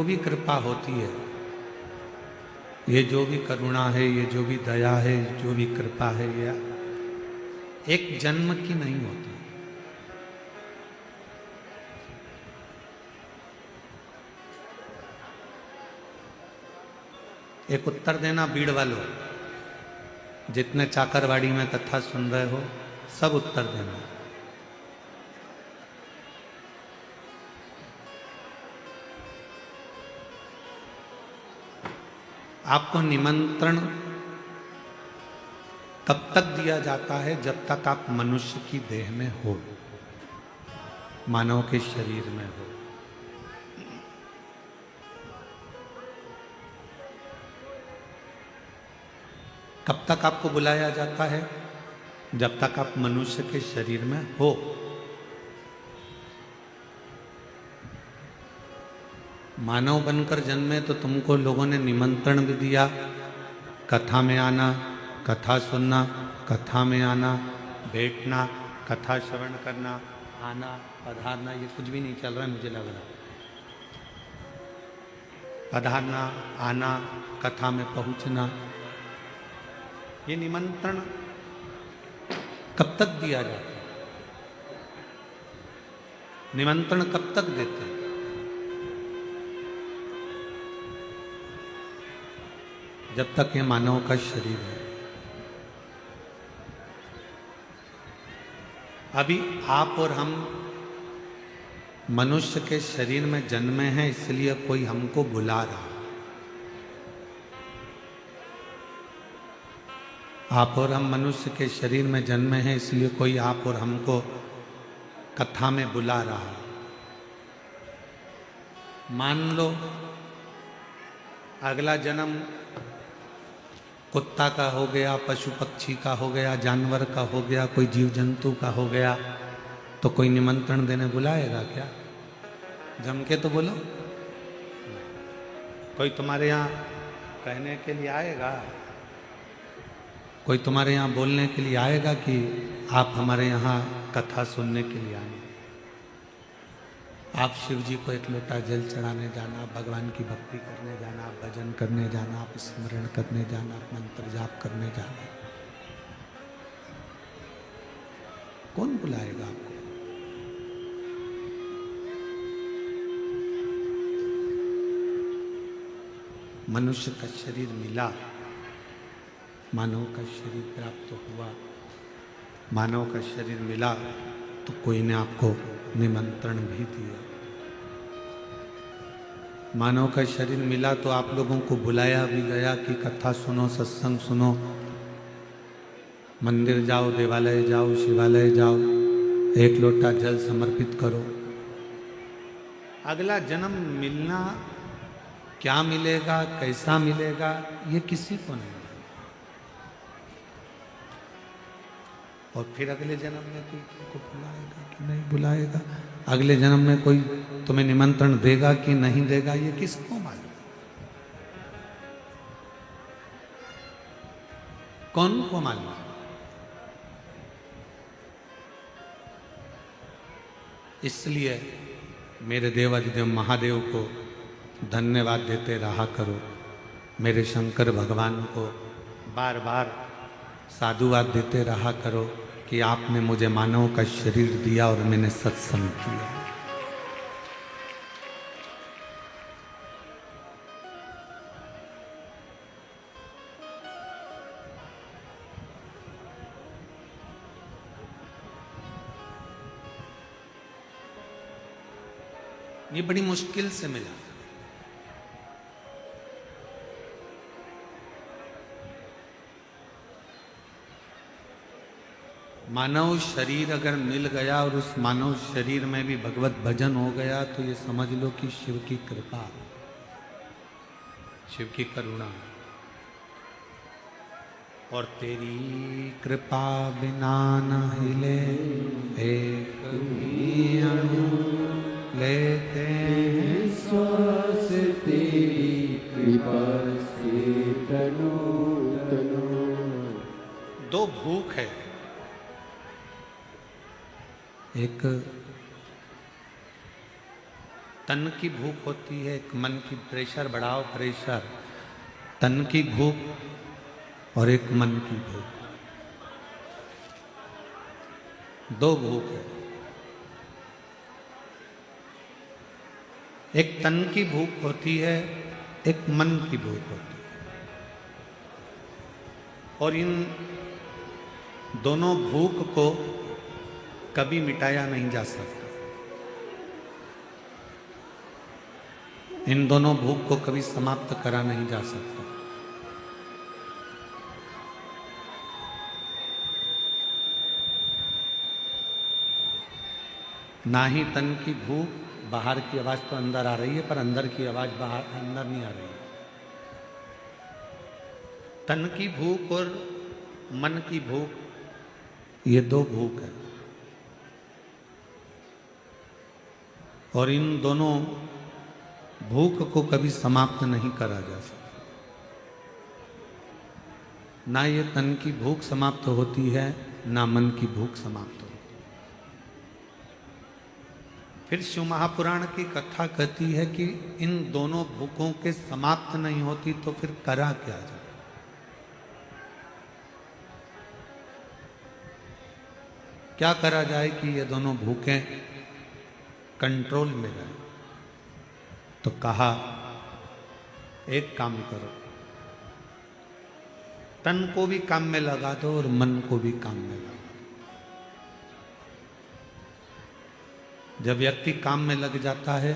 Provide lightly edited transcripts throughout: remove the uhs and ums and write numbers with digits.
जो भी कृपा होती है, ये जो भी करुणा है, ये जो भी दया है, जो भी कृपा है, ये एक जन्म की नहीं होती। एक उत्तर देना भीड़ वालों, जितने चाकरवाड़ी में कथा सुन रहे हो सब उत्तर देना। आपको निमंत्रण तब तक दिया जाता है जब तक आप मनुष्य की देह में हो, मानव के शरीर में हो। कब तक आपको बुलाया जाता है? जब तक आप मनुष्य के शरीर में हो। मानव बनकर जन्मे तो तुमको लोगों ने निमंत्रण भी दिया, कथा में आना, कथा सुनना, कथा में आना, बैठना, कथा श्रवण करना, आना, पधारना। ये कुछ भी नहीं चल रहा है, मुझे लग रहा है। पधारना, आना, कथा में पहुंचना, ये निमंत्रण कब तक दिया जाता है? निमंत्रण कब तक देते हैं? जब तक ये मानव का शरीर है। अभी आप और हम मनुष्य के शरीर में जन्मे हैं, इसलिए कोई हमको बुला रहा है। आप और हम मनुष्य के शरीर में जन्मे हैं, इसलिए कोई आप और हमको कथा में बुला रहा है। मान लो अगला जन्म कुत्ता का हो गया, पशु पक्षी का हो गया, जानवर का हो गया, कोई जीव जंतु का हो गया, तो कोई निमंत्रण देने बुलाएगा क्या? जम के तो बोलो। कोई तुम्हारे यहाँ कहने के लिए आएगा? कोई तुम्हारे यहाँ बोलने के लिए आएगा कि आप हमारे यहाँ कथा सुनने के लिए आए? आप शिव जी को एक लोटा जल चढ़ाने जाना, भगवान की भक्ति करने जाना, भजन करने जाना, आप स्मरण करने जाना, मंत्र जाप करने जाना, कौन बुलाएगा आपको? मनुष्य का शरीर मिला, मानव का शरीर प्राप्त हुआ, मानव का शरीर मिला तो कोई ने आपको निमंत्रण भी दिया। मानव का शरीर मिला तो आप लोगों को बुलाया भी गया कि कथा सुनो, सत्संग सुनो, मंदिर जाओ, देवालय जाओ, शिवालय जाओ, एक लोटा जल समर्पित करो। अगला जन्म मिलना, क्या मिलेगा, कैसा मिलेगा, ये किसी को नहीं। और फिर अगले जन्म में कोई तुमको बुलाएगा कि नहीं बुलाएगा, अगले जन्म में कोई तुम्हें निमंत्रण देगा कि नहीं देगा, ये किसको मालूम? कौन को मालूम? इसलिए मेरे देवाधिदेव महादेव को धन्यवाद देते रहा करो, मेरे शंकर भगवान को बार बार साधुवाद देते रहा करो कि आपने मुझे मानव का शरीर दिया और मैंने सत्संग किया। ये बड़ी मुश्किल से मिला। मानव शरीर अगर मिल गया और उस मानव शरीर में भी भगवत भजन हो गया तो ये समझ लो कि शिव की कृपा, शिव की करुणा। और तेरी कृपा बिना न हिले एक भी अणु, लेते हैं श्वास तेरी कृपा से तनो तनो। दो भूख है, एक तन की भूख होती है, एक मन की, प्रेशर बढ़ाओ प्रेशर, तन की भूख और एक मन की भूख, दो भूख है। एक तन की भूख होती है, एक मन की भूख होती है, और इन दोनों भूख को कभी मिटाया नहीं जा सकता। इन दोनों भूख को कभी समाप्त करा नहीं जा सकता। ना ही तन की भूख, बाहर की आवाज तो अंदर आ रही है पर अंदर की आवाज बाहर अंदर नहीं आ रही है। तन की भूख और मन की भूख, ये दो भूख है, और इन दोनों भूख को कभी समाप्त नहीं करा जा सकता। ना ये तन की भूख समाप्त होती है, ना मन की भूख समाप्त होती है। फिर शिव महापुराण की कथा कहती है कि इन दोनों भूखों के समाप्त नहीं होती तो फिर करा क्या जाए। क्या करा जाए कि ये दोनों भूखें कंट्रोल में रहे? तो कहा एक काम करो, तन को भी काम में लगा दो और मन को भी काम में लगा दो। जब व्यक्ति काम में लग जाता है,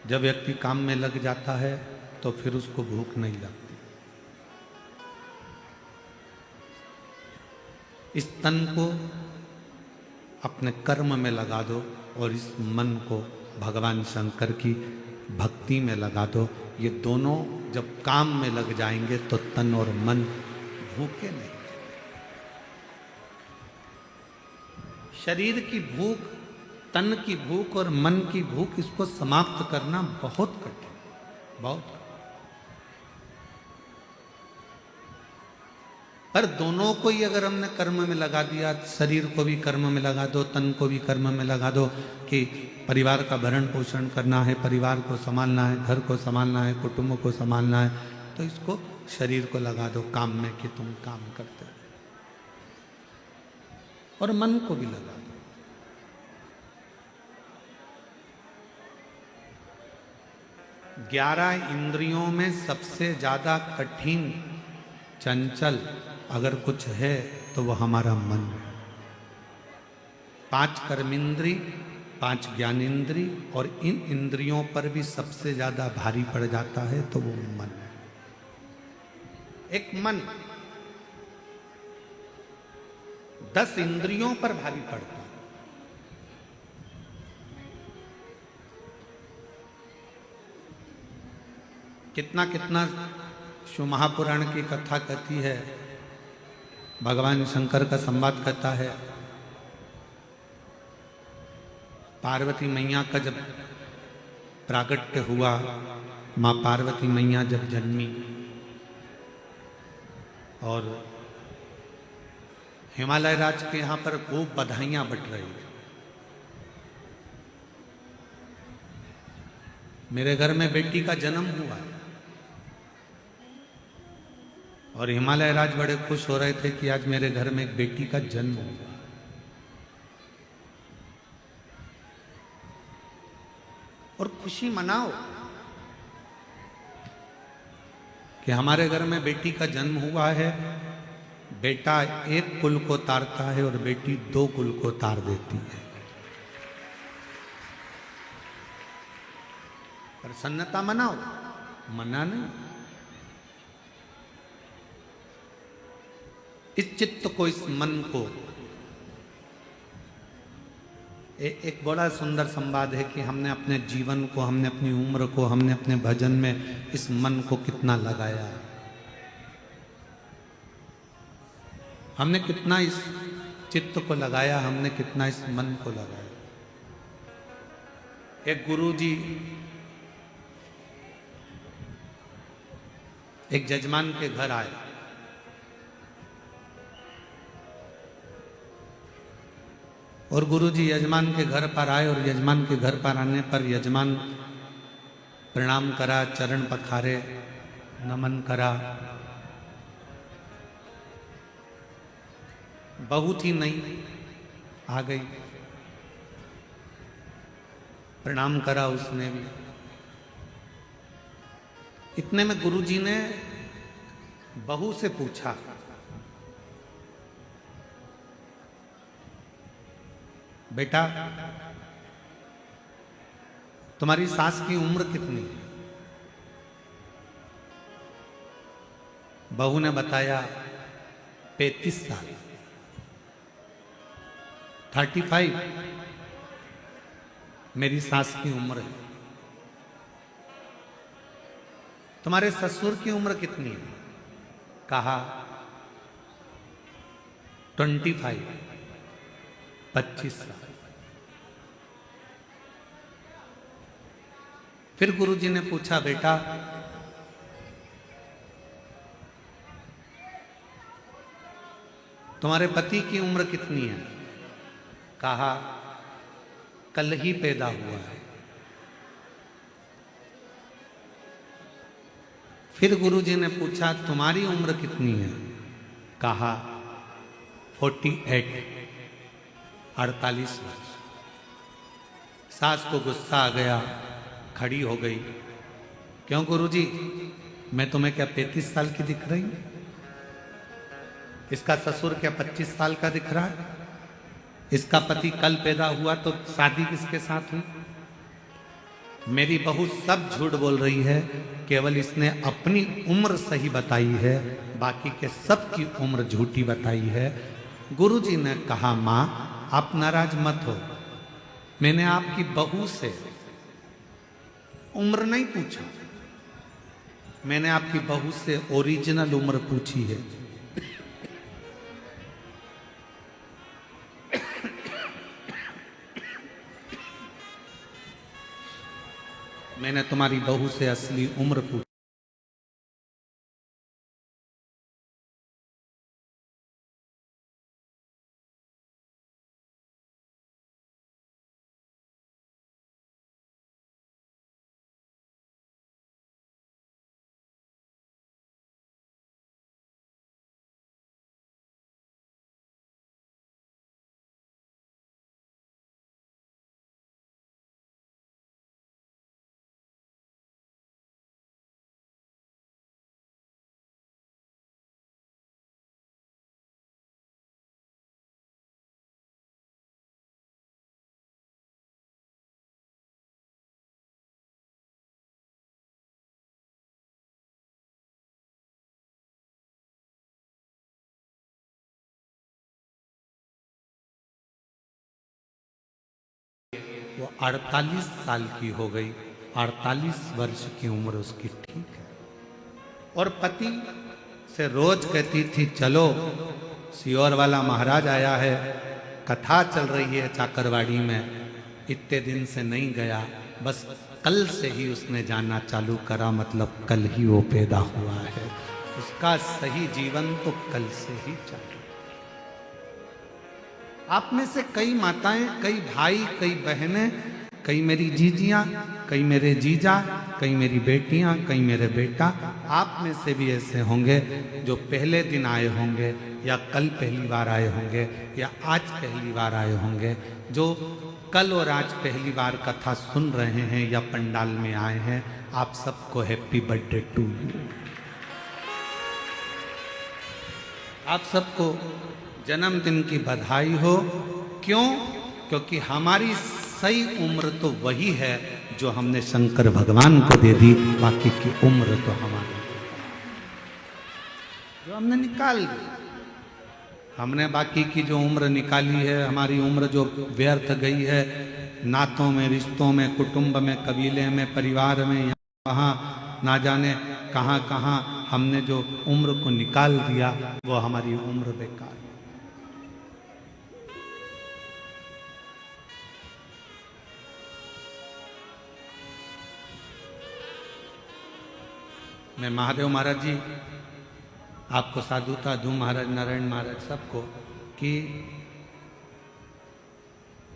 जब व्यक्ति काम में लग जाता है तो फिर उसको भूख नहीं लगती। इस तन को अपने कर्म में लगा दो और इस मन को भगवान शंकर की भक्ति में लगा दो। ये दोनों जब काम में लग जाएंगे तो तन और मन भूखे नहीं। शरीर की भूख, तन की भूख और मन की भूख, इसको समाप्त करना बहुत कठिन, बहुत। पर दोनों को ही अगर हमने कर्म में लगा दिया, शरीर को भी कर्म में लगा दो, तन को भी कर्म में लगा दो कि परिवार का भरण पोषण करना है, परिवार को संभालना है, घर को संभालना है, कुटुंब को संभालना है, तो इसको शरीर को लगा दो काम में कि तुम काम करते हो, और मन को भी लगा दो। 11 इंद्रियों में सबसे ज्यादा कठिन, चंचल अगर कुछ है तो वो हमारा मन है। 5 कर्मेंद्री, 5 ज्ञानेंद्री, और इन इंद्रियों पर भी सबसे ज्यादा भारी पड़ जाता है तो वो मन है। एक मन 10 इंद्रियों पर भारी पड़ता है। कितना कितना शिव महापुराण की कथा कहती है, भगवान शंकर का संवाद कहता है। पार्वती मैया का जब प्रागट्य हुआ, माँ पार्वती मैया जब जन्मी और हिमालय राज के यहाँ पर खूब बधाइयाँ बट रही थी। मेरे घर में बेटी का जन्म हुआ और हिमालय राज बड़े खुश हो रहे थे कि आज मेरे घर में एक बेटी का जन्म हुआ। और खुशी मनाओ कि हमारे घर में बेटी का जन्म हुआ है। बेटा एक कुल को तारता है और बेटी 2 कुल को तार देती है। प्रसन्नता मनाओ, मना नहीं। इस चित्त को, इस मन को, एक बड़ा सुंदर संवाद है कि हमने अपने जीवन को, हमने अपनी उम्र को, हमने अपने भजन में इस मन को कितना लगाया, हमने कितना इस चित्त को लगाया, हमने कितना इस मन को लगाया। एक गुरुजी एक जजमान के घर आए और गुरुजी यजमान के घर पर आए और यजमान के घर पर आने पर यजमान प्रणाम करा, चरण पखारे, नमन करा। बहू थी नहीं, आ गई, प्रणाम करा उसने भी। इतने में गुरुजी ने बहू से पूछा, बेटा तुम्हारी सास की उम्र कितनी है? बहू ने बताया 35 साल, 35 मेरी सास की उम्र है। तुम्हारे ससुर की उम्र कितनी है? कहा 25, 25 साल। फिर गुरुजी ने पूछा, बेटा तुम्हारे पति की उम्र कितनी है? कहा कल ही पैदा हुआ है। फिर गुरुजी ने पूछा, तुम्हारी उम्र कितनी है? कहा 48, 48 वर्ष। सास को गुस्सा आ गया, खड़ी हो गई। क्यों गुरुजी, मैं तुम्हें क्या 35 साल की दिख रही हूं? इसका ससुर क्या 25 साल का दिख रहा है? इसका पति कल पैदा हुआ तो शादी किसके साथ हुई? मेरी बहू सब झूठ बोल रही है, केवल इसने अपनी उम्र सही बताई है, बाकी के सब की उम्र झूठी बताई है। गुरुजी ने कहा, मां आप नाराज मत हो, मैंने आपकी बहू से उम्र नहीं पूछा, मैंने आपकी बहू से ओरिजिनल उम्र पूछी है। मैंने तुम्हारी बहू से असली उम्र पूछी। वो 48 साल की हो गई, 48 वर्ष की उम्र उसकी, ठीक है। और पति से रोज कहती थी, चलो सियोर वाला महाराज आया है, कथा चल रही है चाकरवाड़ी में। इतने दिन से नहीं गया, बस कल से ही उसने जाना चालू करा, मतलब कल ही वो पैदा हुआ है। उसका सही जीवन तो कल से ही चालू। आप में से कई माताएं, कई भाई, कई बहनें, कई मेरी जीजियां, कई मेरे जीजा, कई मेरी बेटियां, कई मेरे बेटा, आप में से भी ऐसे होंगे जो पहले दिन आए होंगे, या कल पहली बार आए होंगे, या आज पहली बार आए होंगे, जो कल और आज पहली बार कथा सुन रहे हैं या पंडाल में आए हैं। आप सबको हैप्पी बर्थडे टू यू। आप सबको जन्मदिन की बधाई हो। क्यों? क्योंकि हमारी सही उम्र तो वही है जो हमने शंकर भगवान को दे दी, बाकी की उम्र तो हमारी जो हमने निकाल दी। हमने बाकी की जो उम्र निकाली है, हमारी उम्र जो व्यर्थ गई है नातों में, रिश्तों में, कुटुंब में, कबीले में, परिवार में, वहाँ ना जाने कहाँ कहाँ हमने जो उम्र को निकाल दिया, वो हमारी उम्र बेकार। मैं महादेव महाराज जी आपको साधुता दूं, महाराज नारायण महाराज सबको, कि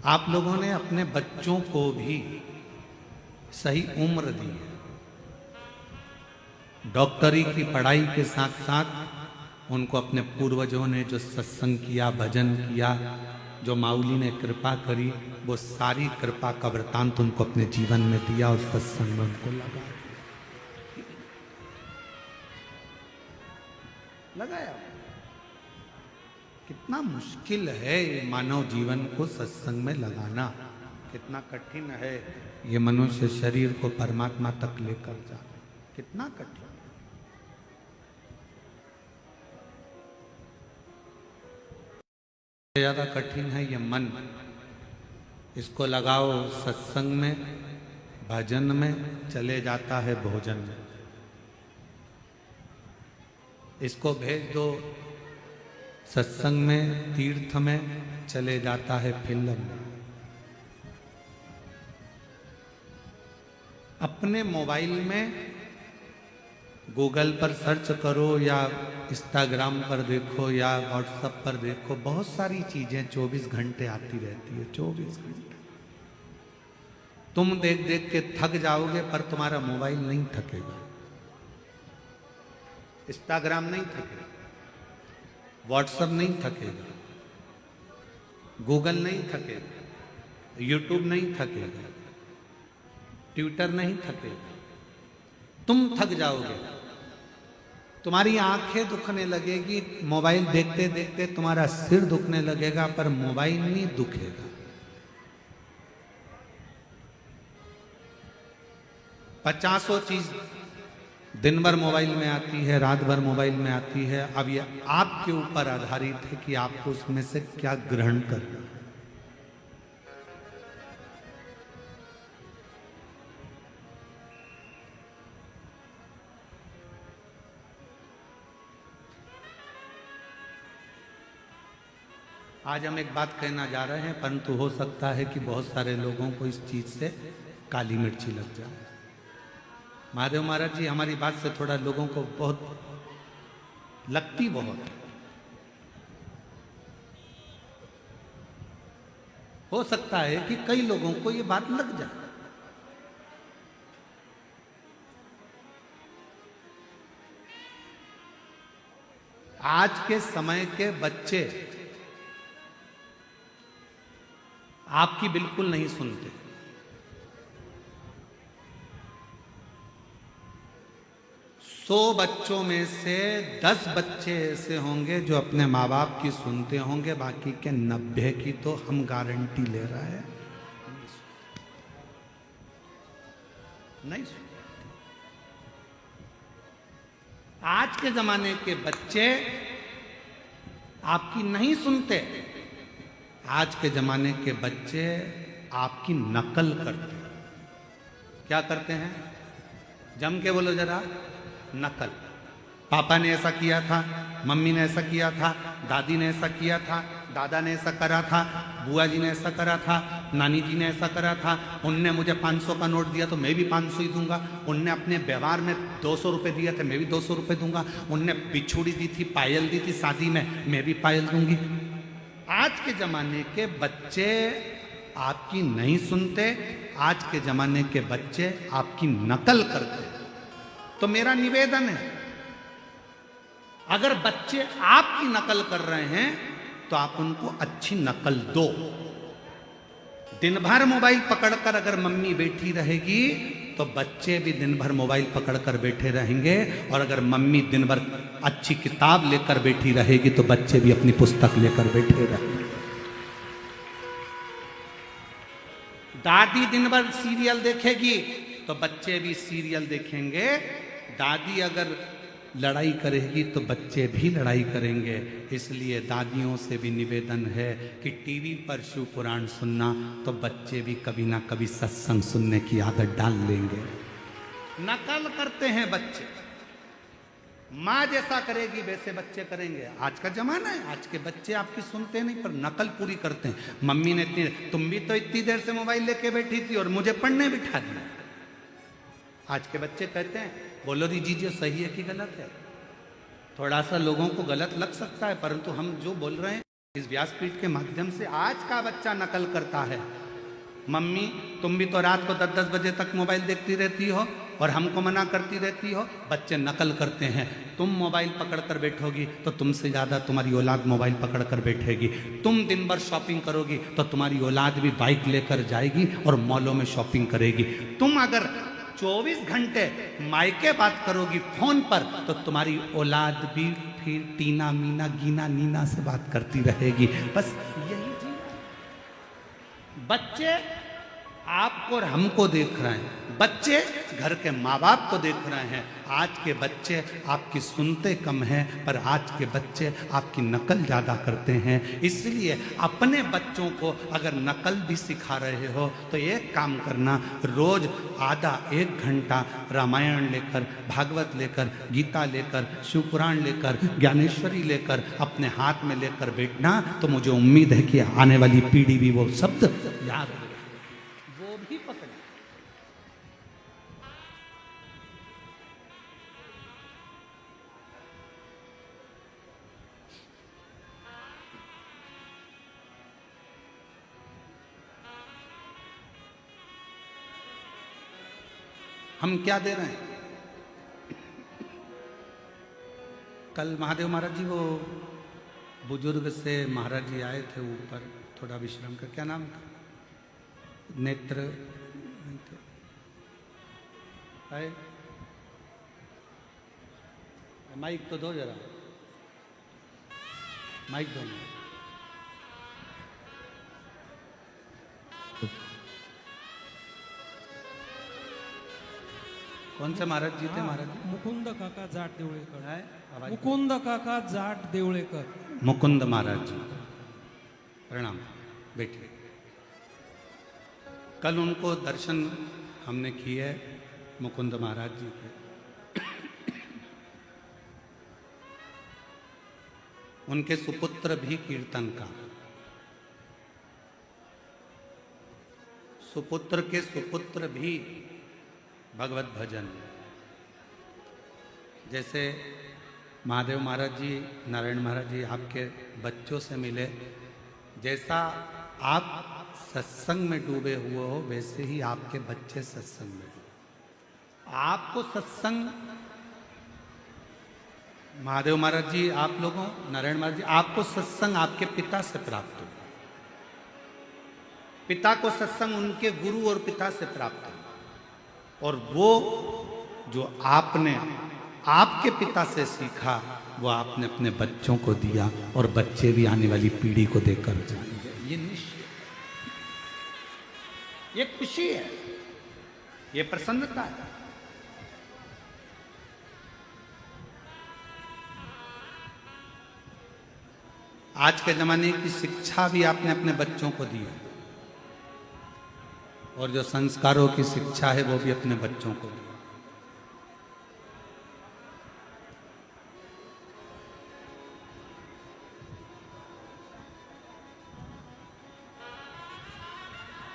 आप लोगों ने अपने बच्चों को भी सही उम्र दी है। डॉक्टरी की पढ़ाई के साथ साथ उनको अपने पूर्वजों ने जो सत्संग किया, भजन किया, जो माऊली ने कृपा करी, वो सारी कृपा का वृतांत उनको अपने जीवन में दिया और सत्संग में उनको लगाया। कितना मुश्किल है ये मानव जीवन को सत्संग में लगाना, कितना कठिन है ये मनुष्य शरीर को परमात्मा तक लेकर जाना, कितना कठिन। ज्यादा कठिन है ये मन। इसको लगाओ सत्संग में, भजन में, चले जाता है भोजन में। इसको भेज दो सत्संग में, तीर्थ में, चले जाता है फिल्म में। अपने मोबाइल में गूगल पर सर्च करो या इंस्टाग्राम पर देखो या व्हाट्सएप पर देखो, बहुत सारी चीजें 24 घंटे आती रहती है। 24 घंटे तुम देख देख के थक जाओगे, पर तुम्हारा मोबाइल नहीं थकेगा, इंस्टाग्राम नहीं थकेगा, व्हाट्सएप नहीं थकेगा, गूगल नहीं थकेगा, यूट्यूब नहीं थकेगा, ट्विटर नहीं थकेगा। तुम थक जाओगे, तुम्हारी आंखें दुखने लगेगी, मोबाइल देखते देखते तुम्हारा सिर दुखने लगेगा, पर मोबाइल नहीं दुखेगा। पचासों चीज दिन भर मोबाइल में आती है, रात भर मोबाइल में आती है। अब ये आपके ऊपर आधारित है कि आपको उसमें से क्या ग्रहण करना है। आज हम एक बात कहना जा रहे हैं, परंतु हो सकता है कि बहुत सारे लोगों को इस चीज से काली मिर्ची लग जाए। महादेव महाराज जी, हमारी बात से थोड़ा लोगों को बहुत लगती बहुत है। हो सकता है कि कई लोगों को ये बात लग जाए। आज के समय के बच्चे आपकी बिल्कुल नहीं सुनते। सौ बच्चों में से 10 बच्चे ऐसे होंगे जो अपने माँ बाप की सुनते होंगे, बाकी के 90 की तो हम गारंटी ले रहे हैं नहीं सुनते। आज के जमाने के बच्चे आपकी नहीं सुनते। आज के जमाने के बच्चे आपकी नकल करते हैं। क्या करते हैं? जम के बोलो जरा, नकल। पापा ने ऐसा किया था, मम्मी ने ऐसा किया था, दादी ने ऐसा किया था, दादा ने ऐसा करा था, बुआ जी ने ऐसा करा था, नानी जी ने ऐसा करा था। उनने मुझे 500 का नोट दिया तो मैं भी 500 ही दूंगा। उनने अपने व्यवहार में 200 रुपये दिया थे, मैं भी 200 रुपये दूंगा। उनने बिछुड़ी दी थी, पायल दी थी शादी में, मैं भी पायल दूंगी। आज के जमाने के बच्चे आपकी नहीं सुनते। आज के जमाने के बच्चे आपकी नकल करते हैं। तो मेरा निवेदन है, अगर बच्चे आपकी नकल कर रहे हैं तो आप उनको अच्छी नकल दो। दिन भर मोबाइल पकड़कर अगर मम्मी बैठी रहेगी तो बच्चे भी दिन भर मोबाइल पकड़कर बैठे रहेंगे, और अगर मम्मी दिन भर अच्छी किताब लेकर बैठी रहेगी तो बच्चे भी अपनी पुस्तक लेकर बैठे रहेंगे। दादी दिन भर सीरियल देखेगी तो बच्चे भी सीरियल देखेंगे। दादी अगर लड़ाई करेगी तो बच्चे भी लड़ाई करेंगे। इसलिए दादियों से भी निवेदन है कि टीवी पर शिव पुराण सुनना तो बच्चे भी कभी ना कभी सत्संग सुनने की आदत डाल लेंगे। नकल करते हैं बच्चे, माँ जैसा करेगी वैसे बच्चे करेंगे। आज का जमाना है, आज के बच्चे आपकी सुनते नहीं पर नकल पूरी करते हैं। मम्मी ने इतनी, तुम भी तो इतनी देर से मोबाइल लेके बैठी थी और मुझे पढ़ने बिठा दिया। आज के बच्चे कहते हैं, बोलो दीजिए सही है कि गलत है। थोड़ा सा लोगों को गलत लग सकता है, परंतु हम जो बोल रहे हैं इस व्यासपीठ के माध्यम से आज का बच्चा नकल करता है। मम्मी तुम भी तो रात को 10-10 बजे तक मोबाइल देखती रहती हो और हमको मना करती रहती हो। बच्चे नकल करते हैं। तुम मोबाइल पकड़ कर बैठोगी तो तुमसे ज़्यादा तुम्हारी औलाद मोबाइल पकड़ कर बैठेगी। तुम दिन भर शॉपिंग करोगी तो तुम्हारी औलाद भी बाइक लेकर जाएगी और मॉलों में शॉपिंग करेगी। तुम अगर 24 घंटे मायके बात करोगी फोन पर तो तुम्हारी औलाद भी फिर टीना मीना गीना नीना से बात करती रहेगी। बस यही चीज। बच्चे आपको और हमको देख रहे हैं। बच्चे घर के माँ बाप को देख रहे हैं। आज के बच्चे आपकी सुनते कम हैं, पर आज के बच्चे आपकी नकल ज़्यादा करते हैं। इसलिए अपने बच्चों को अगर नकल भी सिखा रहे हो तो एक काम करना, रोज आधा 1 घंटा रामायण लेकर, भागवत लेकर, गीता लेकर, शिवपुराण लेकर, ज्ञानेश्वरी लेकर अपने हाथ में लेकर बैठना। तो मुझे उम्मीद है कि आने वाली पीढ़ी भी वो शब्द याद रहे, वो भी पकड़े। हम क्या दे रहे हैं? कल महादेव महाराज जी वो बुजुर्ग से महाराज जी आए थे ऊपर थोड़ा विश्राम कर, क्या नाम था? नेत्र है? माइक तो दो जरा, माइक दो। कौन से महाराज जी थे? महाराज जी मुकुंद काका जाट देवळेकर है? आवाज- मुकुंद काका जाट देवळेकर। मुकुंद महाराज जी प्रणाम, बैठिए। कल उनको दर्शन हमने किए मुकुंद महाराज जी के। उनके सुपुत्र भी कीर्तन का, सुपुत्र के सुपुत्र भी भगवत भजन। जैसे महादेव महाराज जी, नारायण महाराज जी आपके बच्चों से मिले, जैसा आप सत्संग में डूबे हुए हो वैसे ही आपके बच्चे सत्संग में डूबे। आपको सत्संग, महादेव महाराज जी आप लोगों, नारायण महाराज जी आपको सत्संग आपके पिता से प्राप्त हो। पिता को सत्संग उनके गुरु और पिता से प्राप्त हो, और वो जो आपने आपके पिता से सीखा वो आपने अपने बच्चों को दिया, और बच्चे भी आने वाली पीढ़ी को देकर जाएंगे। ये निश्चय, ये खुशी है, ये प्रसन्नता है। आज के जमाने की शिक्षा भी आपने अपने बच्चों को दी है, और जो संस्कारों की शिक्षा है वो भी अपने बच्चों को दी।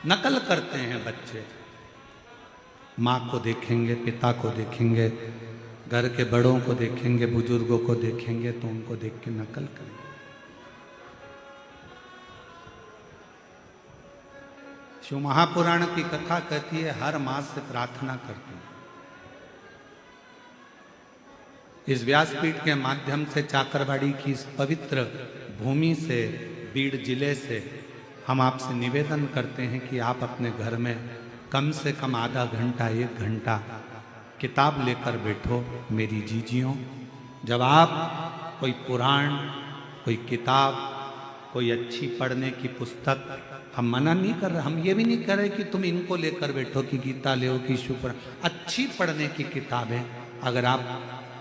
नकल करते हैं बच्चे, माँ को देखेंगे, पिता को देखेंगे, घर के बड़ों को देखेंगे, बुजुर्गों को देखेंगे तो उनको देख के नकल करेंगे। शिव महापुराण की कथा कहती है हर माँ से प्रार्थना करती है। इस व्यासपीठ के माध्यम से चाकरवाड़ी की इस पवित्र भूमि से, बीड़ जिले से हम आपसे निवेदन करते हैं कि आप अपने घर में कम से कम आधा घंटा 1 घंटा किताब लेकर बैठो। मेरी जीजियों, जब आप कोई पुराण, कोई किताब, कोई अच्छी पढ़ने की पुस्तक, हम मना नहीं कर रहे, हम ये भी नहीं कर रहे कि तुम इनको लेकर बैठो कि गीता ले कि शुक्र, अच्छी पढ़ने की किताबें अगर आप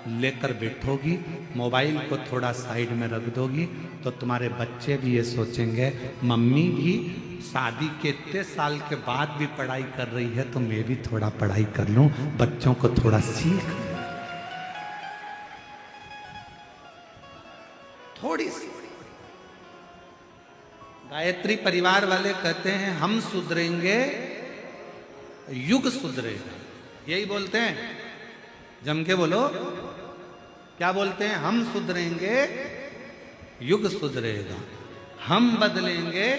लेकर बैठोगी, मोबाइल को थोड़ा साइड में रख दोगी, तो तुम्हारे बच्चे भी ये सोचेंगे मम्मी भी शादी के इतने साल के बाद भी पढ़ाई कर रही है तो मैं भी थोड़ा पढ़ाई कर लूं, बच्चों को थोड़ा सीख, थोड़ी सी। गायत्री परिवार वाले कहते हैं हम सुधरेंगे युग सुधरेगा, यही बोलते हैं। जम के बोलो, क्या बोलते हैं? हम सुधरेंगे युग सुधरेगा। हम बदलेंगे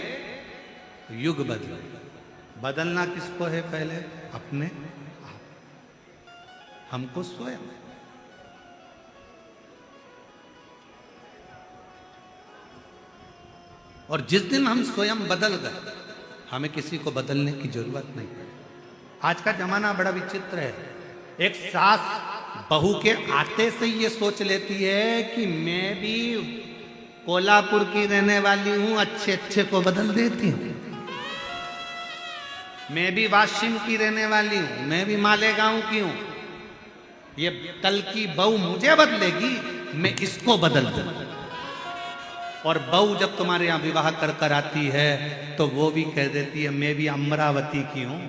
युग बदलेगा। बदलना किसको है? पहले अपने आप, हमको स्वयं। और जिस दिन हम स्वयं बदल गए, हमें किसी को बदलने की जरूरत नहीं पड़ी। आज का जमाना बड़ा विचित्र है। एक सास बहू के आते से ये सोच लेती है कि मैं भी कोल्हापुर की रहने वाली हूं, अच्छे अच्छे को बदल देती हूं। मैं भी वाशिम की रहने वाली हूं, मैं भी मालेगांव की हूं। ये कल की बहू मुझे बदलेगी, मैं इसको बदल दूंगा। और बहू जब तुम्हारे यहां विवाह कर कर आती है तो वो भी कह देती है मैं भी अमरावती की हूं,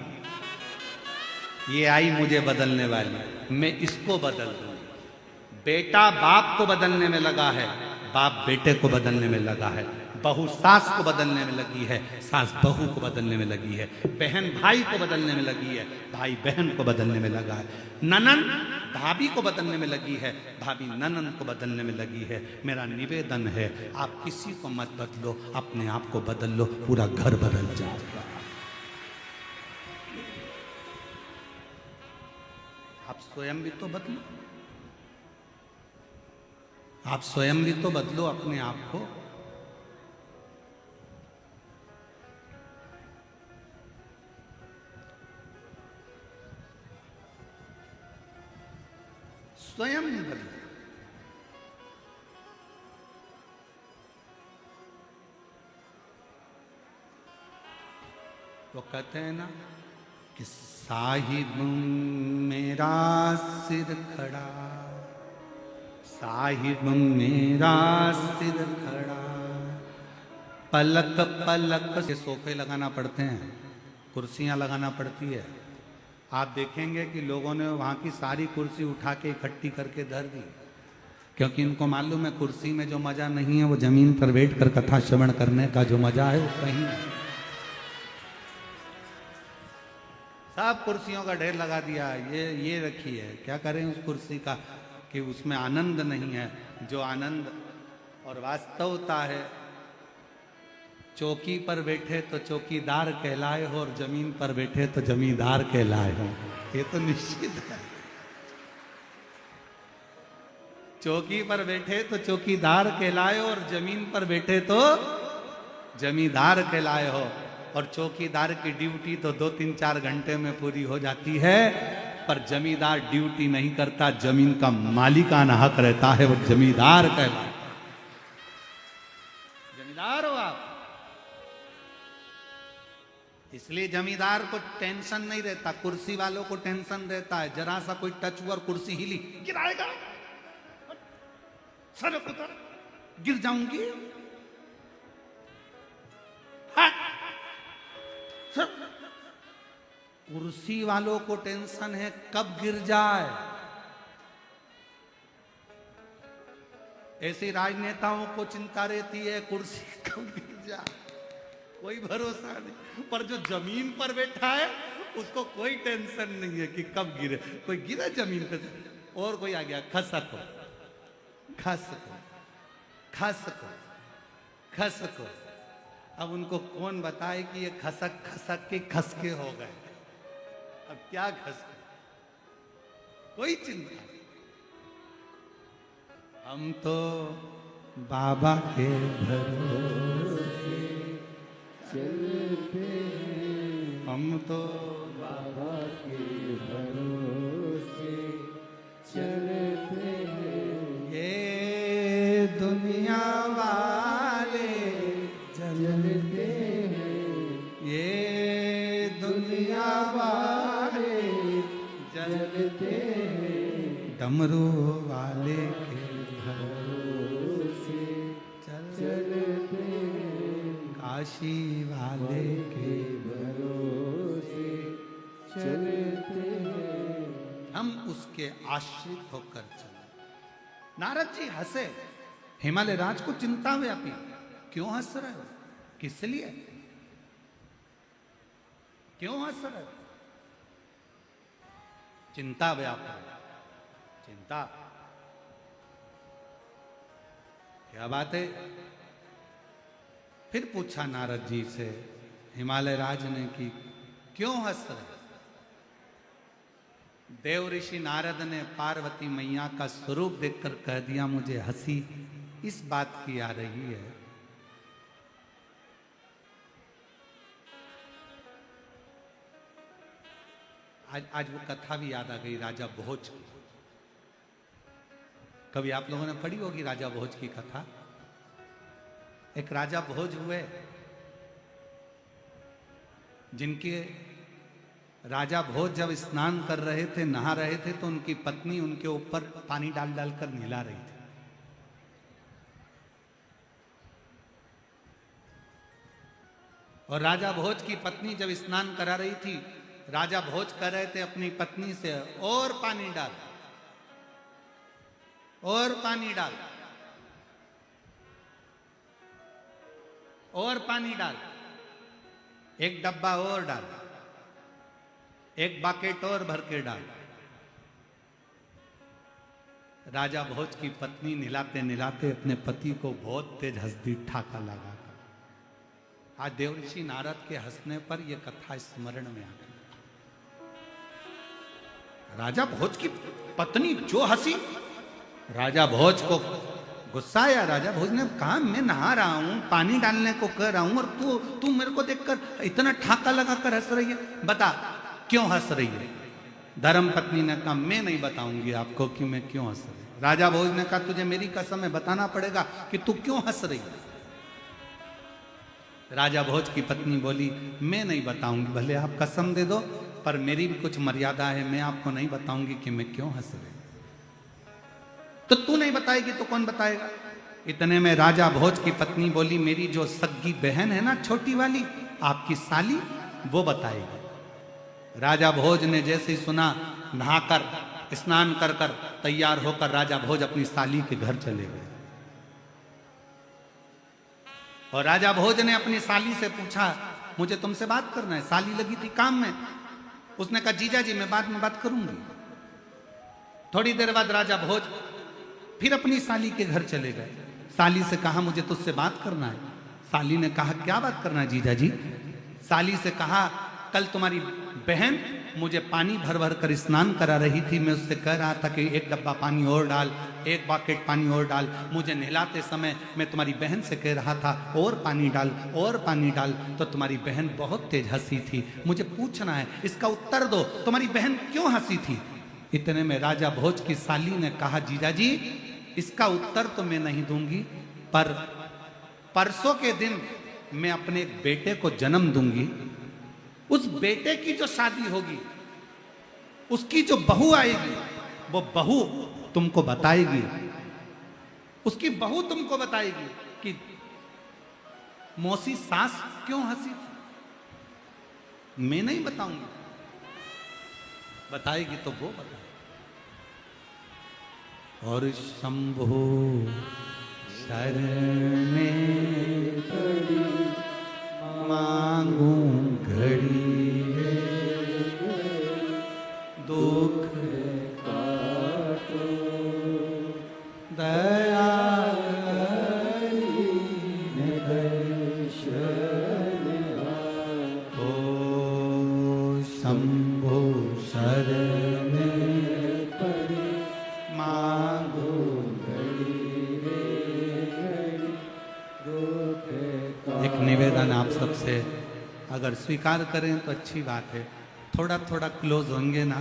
ये आई मुझे बदलने वाली, मैं इसको बदल दूंगी। बेटा बाप को बदलने में लगा है, बाप बेटे को बदलने में लगा है, बहू सास को बदलने में लगी है, सास बहू को बदलने में लगी है, बहन भाई को बदलने में लगी है, भाई बहन को बदलने में लगा है, ननन भाभी को बदलने में लगी है, भाभी ननन को बदलने में लगी है। मेरा निवेदन है, आप किसी को मत बदलो, अपने आप को बदल लो, पूरा घर बदल जाएगा। आप स्वयं भी तो बदलो, आप स्वयं भी तो बदलो अपने आप को। स्वयं बदलो। वो कहते हैं ना कि साहिब मेरा सिर खड़ा, साहिब मेरा सिर खड़ा, पलक पलक से सोफे लगाना पड़ते हैं, कुर्सियां लगाना पड़ती है। आप देखेंगे कि लोगों ने वहाँ की सारी कुर्सी उठा के इकट्ठी करके धर दी, क्योंकि इनको मालूम है कुर्सी में जो मजा नहीं है वो जमीन पर बैठ कर कथा श्रवण करने का जो मजा है वो कहीं नहीं। सब कुर्सियों का ढेर लगा दिया, ये रखी है, क्या करें उस कुर्सी का कि उसमें आनंद नहीं है। जो आनंद और वास्तवता है, चौकी पर बैठे तो चौकीदार कहलाए हो और जमीन पर बैठे तो जमींदार कहलाए हो, ये तो निश्चित है। चौकी पर बैठे तो चौकीदार कहलाए और जमीन पर बैठे तो जमींदार कहलाए हो। और चौकीदार की ड्यूटी तो 2-3-4 घंटे में पूरी हो जाती है, पर जमींदार ड्यूटी नहीं करता, जमीन का मालिकाना हक रहता है, वो जमींदार कहलाए। जमींदार हो आप, इसलिए जमींदार को टेंशन नहीं रहता, कुर्सी वालों को टेंशन रहता है। जरा सा कोई टच हुआ और कुर्सी हिली, गिराएगा, सर उतर, गिर जाऊंगी। हाँ। सर, कुर्सी वालों को टेंशन है कब गिर जाए। ऐसे राजनेताओं को चिंता रहती है कुर्सी कब गिर जाए, कोई भरोसा नहीं। पर जो जमीन पर बैठा है उसको कोई टेंशन नहीं है कि कब गिरे। कोई गिरा जमीन पे और कोई आ गया, खसको खसको खसको खसको। अब उनको कौन बताए कि ये खसक खसक के खसके हो गए, अब क्या खसके, कोई चिंता नहीं। हम तो बाबा के भरोसे चलते हैं, हम तो बाबा के भरोसे चलते हैं। ये दुनिया वाले चलते हैं, ये दुनिया वाले चलते हैं, डमरू वाले के भरोसे चलते हैं, काशी वाले के भरोसे चलते हैं। हम उसके आश्रित होकर चले। नारद जी हंसे, हिमालय राज को चिंता व्यापी, क्यों हंस रहे हो, किस लिए, क्यों हंस रहे हो। चिंता व्यापी, चिंता क्या बात है। फिर पूछा नारद जी से हिमालय राज ने कि क्यों हंस रहे? देव ऋषि नारद ने पार्वती मैया का स्वरूप देखकर कह दिया, मुझे हंसी इस बात की आ रही है आज वो कथा भी याद आ गई राजा भोज की। कभी आप लोगों ने पढ़ी होगी राजा भोज की कथा। एक राजा भोज हुए जिनके राजा भोज जब स्नान कर रहे थे, नहा रहे थे, तो उनकी पत्नी उनके ऊपर पानी डाल डालकर नहला रही थी। और राजा भोज की पत्नी जब स्नान करा रही थी, राजा भोज कह रहे थे अपनी पत्नी से, और पानी डाल, और पानी डाल, और पानी डाल, एक डब्बा और डाल, एक बाकेट और भर के डाल। राजा भोज की पत्नी नहलाते नहलाते अपने पति को बहुत तेज हंस दी, ठाका लगा। आज देवऋषि नारद के हंसने पर यह कथा स्मरण में आ गई। राजा भोज की पत्नी जो हंसी, राजा भोज को गुस्सा आया। राजा भोज ने कहा, मैं नहा रहा हूं, पानी डालने को कह रहा हूं, और तू मेरे को देखकर इतना ठाका लगाकर हंस रही है, बता क्यों हंस रही है? धर्म पत्नी ने कहा, मैं नहीं बताऊंगी आपको कि मैं क्यों हंस रही हूं। राजा भोज ने कहा, तुझे मेरी कसम है, बताना पड़ेगा कि तू क्यों हंस रही है। राजा भोज की पत्नी बोली, मैं नहीं बताऊंगी, भले आप कसम दे दो, पर मेरी भी कुछ मर्यादा है, मैं आपको नहीं बताऊंगी कि मैं क्यों हंस रही। तो तू नहीं बताएगी तो कौन बताएगा? इतने में राजा भोज की पत्नी बोली, मेरी जो सग्गी बहन है ना, छोटी वाली, आपकी साली, वो बताएगी। राजा भोज ने जैसे ही सुना, नहाकर स्नान कर कर तैयार होकर राजा भोज अपनी साली के घर चले गए। और राजा भोज ने अपनी साली से पूछा, मुझे तुमसे बात करना है। साली लगी थी काम में, उसने कहा, जीजा जी मैं बाद में बात करूंगी। थोड़ी देर बाद राजा भोज फिर अपनी साली के घर चले गए। साली से कहा, मुझे तुझसे बात करना है। साली ने कहा, क्या बात करना है जीजा जी? साली से कहा, कल तुम्हारी बहन मुझे पानी भर भर कर स्नान करा रही थी, मैं उससे कह रहा था कि एक डब्बा पानी और डाल, एक बाकेट पानी और डाल। मुझे नहलाते समय मैं तुम्हारी बहन से कह रहा था, और पानी डाल, और पानी डाल, तो तुम्हारी बहन बहुत तेज हंसी थी। मुझे पूछना है, इसका उत्तर दो, तुम्हारी बहन क्यों हंसी थी? इतने में राजा भोज की साली ने कहा, जीजा जी इसका उत्तर तो मैं नहीं दूंगी, पर परसों के दिन मैं अपने एक बेटे को जन्म दूंगी। उस बेटे की जो शादी होगी, उसकी जो बहू आएगी, वो बहू तुमको बताएगी, उसकी बहू तुमको बताएगी कि मौसी सास क्यों हंसी थी। मैं नहीं बताऊंगी, बताएगी तो वो बताएगी। और शंभो शरण पड़ी मांगू घड़ी दुख काटो दया ओ शंभो शरण पड़ी मांगो एक निवेदन आप सबसे, अगर स्वीकार करें तो अच्छी बात है। थोड़ा थोड़ा क्लोज होंगे ना,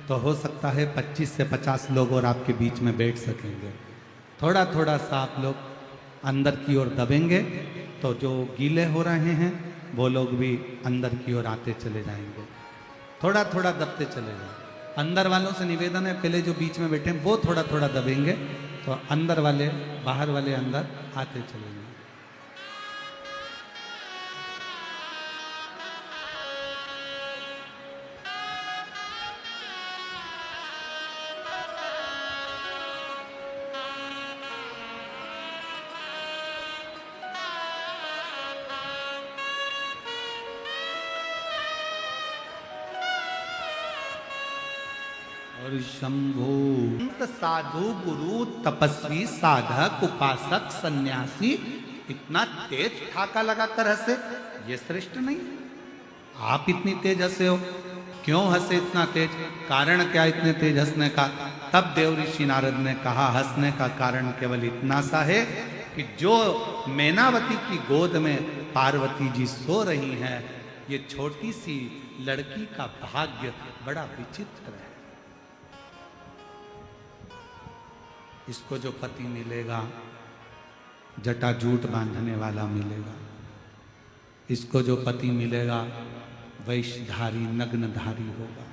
तो हो सकता है 25 से 50 लोग और आपके बीच में बैठ सकेंगे। थोड़ा थोड़ा सा आप लोग अंदर की ओर दबेंगे, तो जो गीले हो रहे हैं वो लोग भी अंदर की ओर आते चले जाएंगे। थोड़ा थोड़ा दबते चले जाएंगे। अंदर वालों से निवेदन है, पहले जो बीच में बैठे हैं वो थोड़ा थोड़ा दबेंगे, तो अंदर वाले बाहर वाले अंदर आते चले जाएंगे। और शंभो साधु गुरु तपस्वी साधक उपासक सन्यासी इतना तेज ठाका लगाकर हंसे, ये श्रेष्ठ नहीं। आप इतनी तेज हंसे हो, क्यों हंसे इतना तेज, कारण क्या इतने तेज हंसने का? तब देव ऋषि नारद ने कहा, हंसने का कारण केवल इतना सा है कि जो मैनावती की गोद में पार्वती जी सो रही हैं, ये छोटी सी लड़की का भाग्य बड़ा विचित्र है। इसको जो पति मिलेगा जटाजूट बांधने वाला मिलेगा, इसको जो पति मिलेगा वैशधारी नग्नधारी होगा,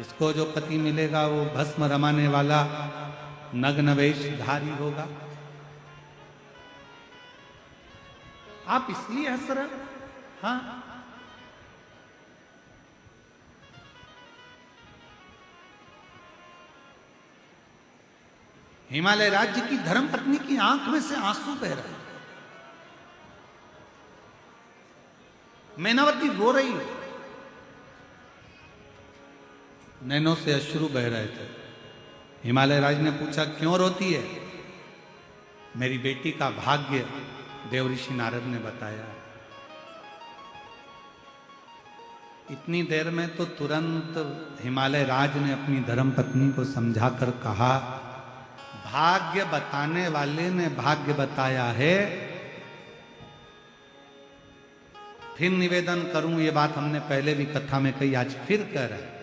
इसको जो पति मिलेगा वो भस्म रमाने वाला नग्न वेशधारी होगा। आप इसलिए हंस रहे हो? हाँ, हिमालय राज्य की धर्मपत्नी की आंख में से आंसू बह रहे हैं। मैनावती रो रही है, नैनों से अश्रु बह रहे थे। हिमालय राज ने पूछा, क्यों रोती है? मेरी बेटी का भाग्य देव ऋषि नारद ने बताया। इतनी देर में तो तुरंत हिमालय राज ने अपनी धर्मपत्नी को समझाकर कहा, भाग्य बताने वाले ने भाग्य बताया है। फिर निवेदन करूं, ये बात हमने पहले भी कथा में कही, आज फिर कह रहे हैं,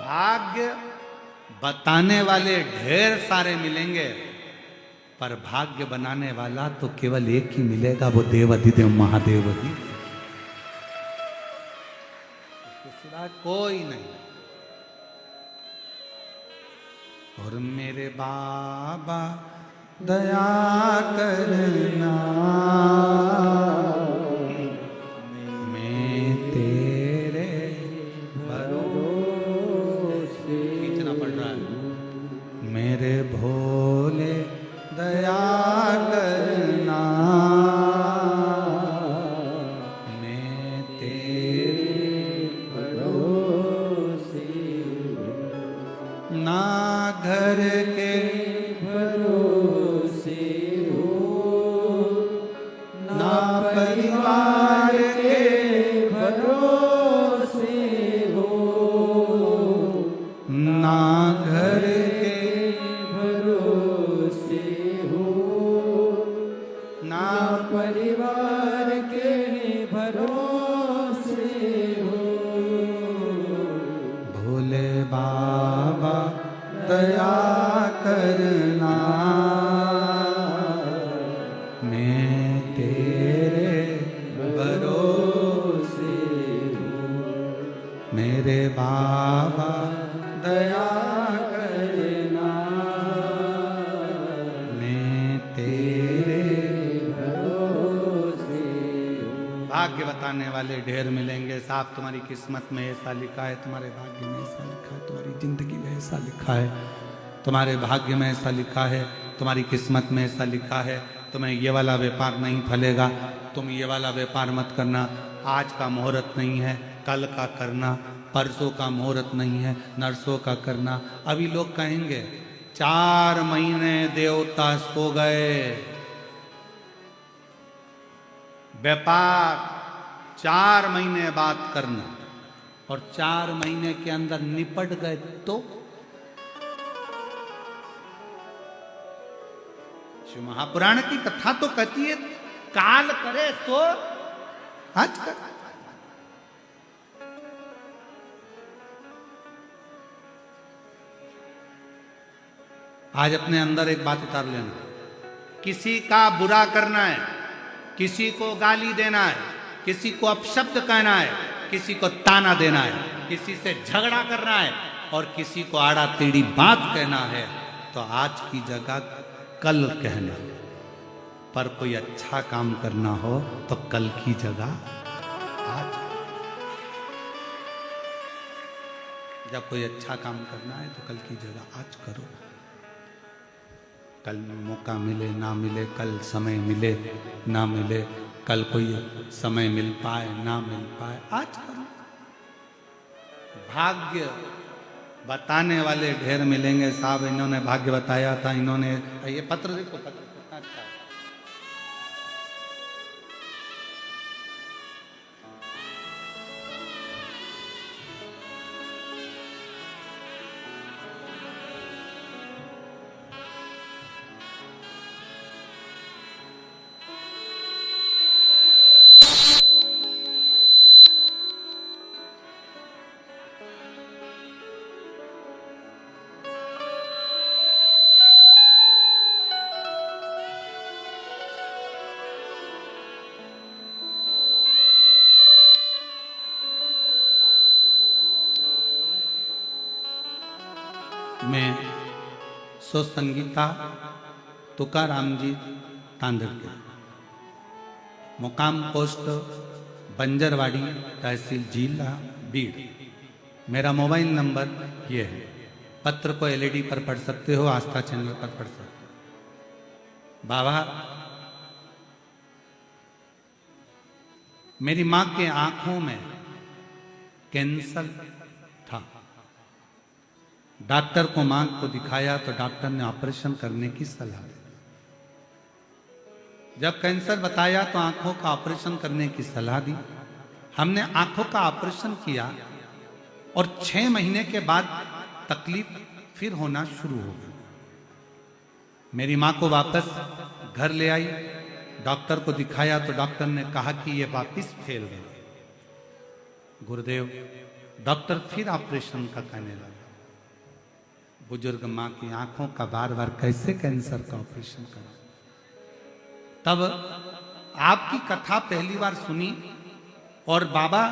भाग्य बताने वाले ढेर सारे मिलेंगे, पर भाग्य बनाने वाला तो केवल एक ही मिलेगा, वो देवाधिदेव महादेव ही। उसके सिवा कोई नहीं। और मेरे बाबा दया करना, मैं तेरे भरोसे, खींचना पड़ रहा है, मेरे भोले दया करना, मैं तेरे भरोसे ना घर के भरोसे हो, ना परिवार के भरोसे हो, ना घर के भरोसे हो, ना परिवार के भरोसे हो। भोले बाबा दया करना, मैं तेरे भरोसे हो, मेरे बाबा दया करना, मैं तेरे भरोसे हो। भाग्य बताने वाले ढेर मिलेंगे। साफ तुम्हारी किस्मत में ऐसा लिखा है, तुम्हारे भाग्य में ऐसा लिखा है, तुम्हारी जिंदगी में ऐसा लिखा है, तुम्हारे भाग्य में ऐसा लिखा है, तुम्हारी किस्मत में ऐसा लिखा है। तुम्हें ये वाला व्यापार नहीं फलेगा, तुम ये वाला व्यापार मत करना, आज का मुहूर्त नहीं है, कल का करना, परसों का मुहूर्त नहीं है, नरसों का करना। अभी लोग कहेंगे 4 महीने देवता सो गए, व्यापार 4 महीने बात करना, और 4 महीने के अंदर निपट गए तो शिव महापुराण की कथा तो कहती है, काल करे सो आज कर। आज अपने अंदर एक बात उतार लेना, किसी का बुरा करना है, किसी को गाली देना है, किसी को अपशब्द कहना है, किसी को ताना देना है, किसी से झगड़ा करना है, और किसी को आड़ा टेढ़ी बात कहना है, तो आज की जगह कल कहना। पर कोई अच्छा काम करना हो तो कल की जगह आज। जब कोई अच्छा काम करना है तो कल की जगह आज करो। कल मौका मिले ना मिले, कल समय मिले ना मिले, कल कोई समय मिल पाए ना मिल पाए, आज करो। भाग्य बताने वाले ढेर मिलेंगे साहब। इन्होंने भाग्य बताया था, इन्होंने ये पत्र देखो, पत्र कितना अच्छा है। मैं सो संगीता तुकाराम जी तांदड़ के, मुकाम पोस्ट बंजरवाड़ी, तहसील जिला बीड़। मेरा मोबाइल नंबर ये है। पत्र को एलईडी पर पढ़ सकते हो, आस्था चैनल पर पढ़ सकते हो। बाबा, मेरी मां के आंखों में कैंसर था। डॉक्टर को मां को दिखाया तो डॉक्टर ने ऑपरेशन करने की सलाह दी। जब कैंसर बताया तो आंखों का ऑपरेशन करने की सलाह दी। हमने आंखों का ऑपरेशन किया और 6 महीने के बाद तकलीफ फिर होना शुरू हो गई। मेरी मां को वापस घर ले आई, डॉक्टर को दिखाया तो डॉक्टर ने कहा कि ये वापस फैल गए। गुरुदेव, डॉक्टर फिर ऑपरेशन का कहने लगा। बुजुर्ग मां की आंखों का बार बार कैसे कैंसर का ऑपरेशन करा। तब आपकी कथा पहली बार सुनी और बाबा